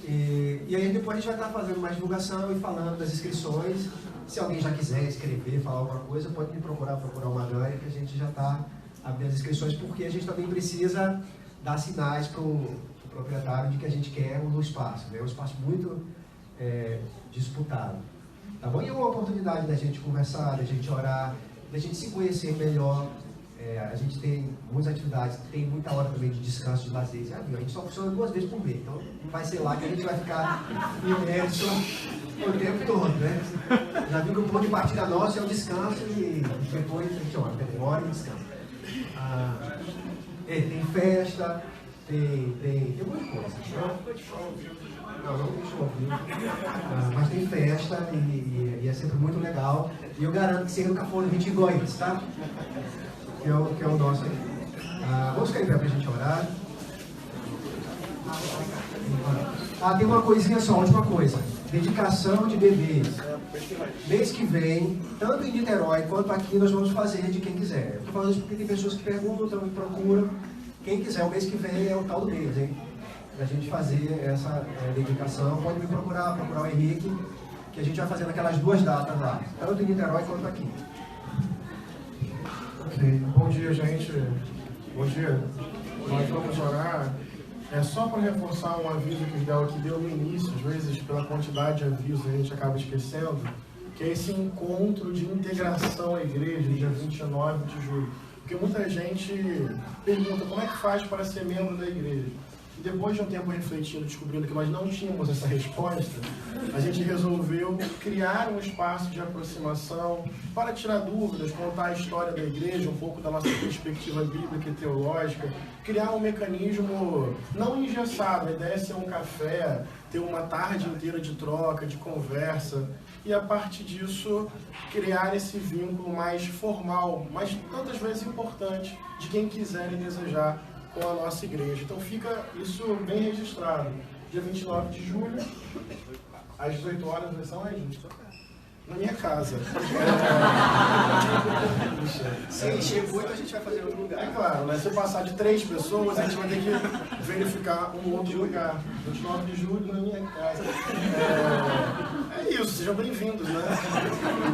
E aí depois a gente vai estar fazendo mais divulgação e falando das inscrições. Se alguém já quiser escrever, falar alguma coisa, pode me procurar o Maganha, que a gente já está abrindo as inscrições, porque a gente também precisa dar sinais para o proprietário de que a gente quer um espaço. É um espaço muito disputado. Tá bom? E é uma oportunidade da gente conversar, da gente orar, da gente se conhecer melhor. A gente tem muitas atividades, tem muita hora também de descanso, de lazer. A gente só funciona 2 vezes por mês, então não vai ser lá que a gente vai ficar imerso o tempo todo, né? Já viu que o ponto de partida nosso é o descanso e depois a gente ora e descansa. Tem festa, tem muita coisa. Não deixa eu ouvir. Mas tem festa e é sempre muito legal. E eu garanto que você nunca for no 20 igual isso, tá? Que é o nosso aí. Vamos ficar em pé para a gente orar. Tem uma coisinha só, última coisa. Dedicação de bebês. Mês que vem, tanto em Niterói quanto aqui, nós vamos fazer de quem quiser. Eu estou falando isso porque tem pessoas que perguntam, também procuram. Quem quiser, o mês que vem é o tal do mês, hein? Para a gente fazer essa dedicação, pode me procurar o Henrique, que a gente vai fazer naquelas 2 datas lá, tanto em Niterói quanto aqui. Ok, bom dia, gente. Bom dia. Nós vamos orar. É só para reforçar um aviso que o Miguel aqui deu no início, às vezes pela quantidade de avisos a gente acaba esquecendo, que é esse encontro de integração à igreja, dia 29 de julho. Porque muita gente pergunta como é que faz para ser membro da igreja. E depois de um tempo refletindo, descobrindo que nós não tínhamos essa resposta, a gente resolveu criar um espaço de aproximação para tirar dúvidas, contar a história da igreja, um pouco da nossa perspectiva bíblica e teológica, criar um mecanismo não engessado. A ideia é ser um café, ter uma tarde inteira de troca, de conversa, e a partir disso criar esse vínculo mais formal, mas tantas vezes importante, de quem quiser e desejar com a nossa igreja. Então fica isso bem registrado. Dia 29 de julho, às 18 horas, vai ser onde? Na minha casa. Se encher muito, a gente vai fazer em outro lugar. É claro, né? Se passar de 3 pessoas, a gente vai ter que verificar um outro lugar. 29 de julho, na minha casa. É isso, sejam bem-vindos, né?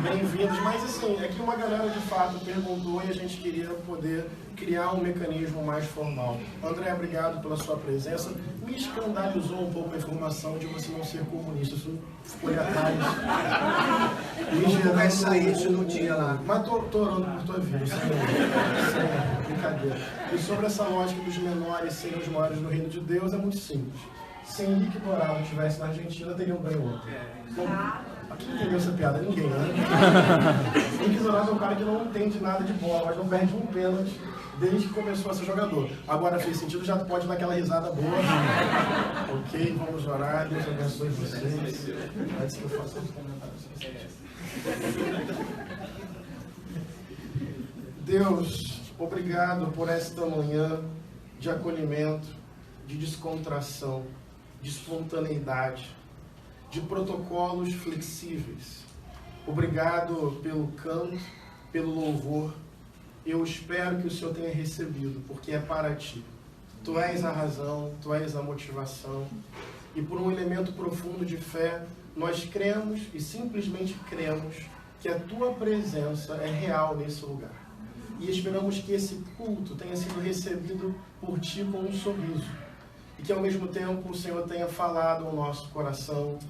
Bem-vindos. Mas assim, é que uma galera de fato perguntou e a gente queria poder criar um mecanismo mais formal. André, obrigado pela sua presença. Me escandalizou um pouco a informação de você não ser comunista. Isso foi atrás. Vamos conversar isso no dia lá. Mas tô orando por tua vida, sem brincadeira. E sobre essa lógica dos menores serem os maiores no reino de Deus, é muito simples. Se Henrique Dourado estivesse na Argentina, teria um ganho outro. Quem entendeu essa piada? Ninguém, né? Henrique Dourado é um cara que não entende nada de bola, mas não perde um pênalti desde que começou a ser jogador. Agora fez sentido, já pode dar aquela risada boa. Ok, vamos orar. Deus abençoe vocês. Antes que eu faça os comentários. Deus, obrigado por esta manhã de acolhimento, de descontração, de espontaneidade, de protocolos flexíveis. Obrigado pelo canto, pelo louvor. Eu espero que o Senhor tenha recebido, porque é para Ti. Tu és a razão, Tu és a motivação. E por um elemento profundo de fé, nós cremos e simplesmente cremos que a Tua presença é real nesse lugar. E esperamos que esse culto tenha sido recebido por Ti com um sorriso. E que ao mesmo tempo o Senhor tenha falado ao nosso coração,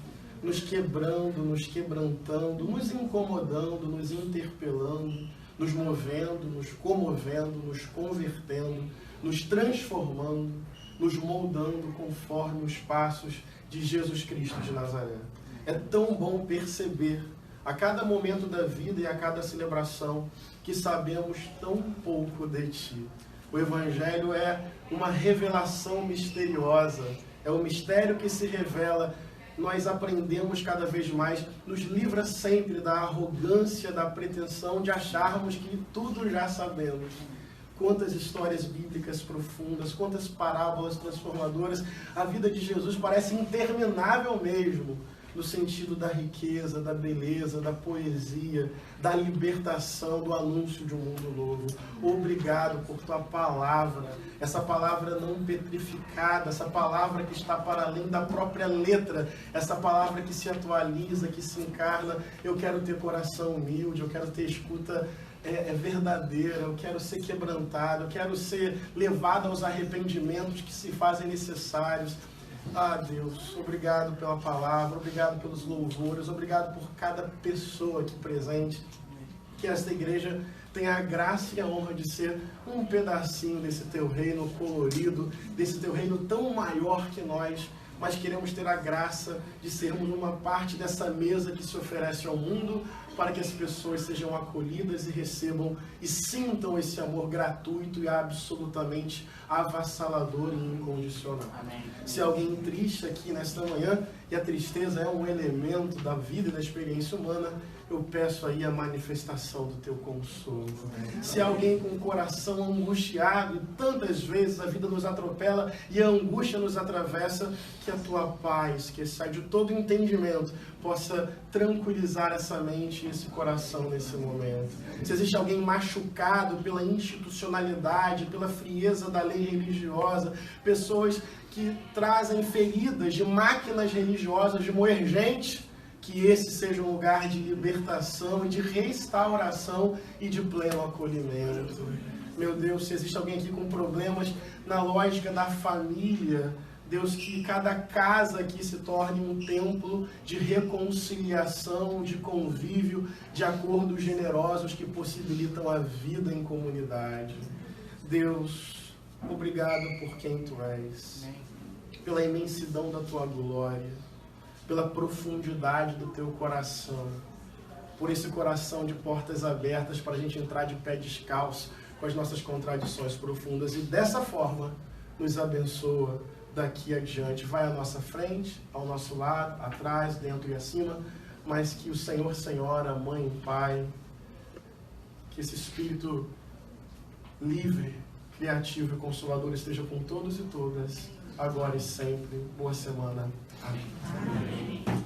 nos quebrando, nos quebrantando, nos incomodando, nos interpelando, nos movendo, nos comovendo, nos convertendo, nos transformando, nos moldando conforme os passos de Jesus Cristo de Nazaré. É tão bom perceber a cada momento da vida e a cada celebração que sabemos tão pouco de Ti. O Evangelho é uma revelação misteriosa, é um mistério que se revela. Nós aprendemos cada vez mais, nos livra sempre da arrogância, da pretensão de acharmos que tudo já sabemos. Quantas histórias bíblicas profundas, quantas parábolas transformadoras. A vida de Jesus parece interminável mesmo, no sentido da riqueza, da beleza, da poesia, da libertação, do anúncio de um mundo novo. Obrigado por Tua palavra, essa palavra não petrificada, essa palavra que está para além da própria letra, essa palavra que se atualiza, que se encarna. Eu quero ter coração humilde, eu quero ter escuta verdadeira, eu quero ser quebrantado, eu quero ser levado aos arrependimentos que se fazem necessários. Ah, Deus, obrigado pela palavra, obrigado pelos louvores, obrigado por cada pessoa aqui presente. Que esta igreja tenha a graça e a honra de ser um pedacinho desse Teu reino colorido, desse Teu reino tão maior que nós, mas queremos ter a graça de sermos uma parte dessa mesa que se oferece ao mundo, para que as pessoas sejam acolhidas e recebam e sintam esse amor gratuito e absolutamente avassalador e incondicional. Amém. Se alguém triste aqui nesta manhã, e a tristeza é um elemento da vida e da experiência humana, eu peço aí a manifestação do Teu consolo. Se alguém com o coração angustiado, e tantas vezes a vida nos atropela e a angústia nos atravessa, que a Tua paz, que sai de todo entendimento, possa tranquilizar essa mente e esse coração nesse momento. Se existe alguém machucado pela institucionalidade, pela frieza da lei religiosa, pessoas que trazem feridas de máquinas religiosas de moer gente, que esse seja um lugar de libertação e de restauração e de pleno acolhimento. Meu Deus, se existe alguém aqui com problemas na lógica da família, Deus, que cada casa aqui se torne um templo de reconciliação, de convívio, de acordos generosos que possibilitam a vida em comunidade. Deus, obrigado por quem Tu és, pela imensidão da Tua glória, pela profundidade do Teu coração, por esse coração de portas abertas para a gente entrar de pé descalço com as nossas contradições profundas e dessa forma nos abençoa daqui adiante. Vai à nossa frente, ao nosso lado, atrás, dentro e acima, mas que o Senhor, Senhora, Mãe, Pai, que esse Espírito livre, criativo e consolador esteja com todos e todas, agora e sempre. Boa semana. Amém.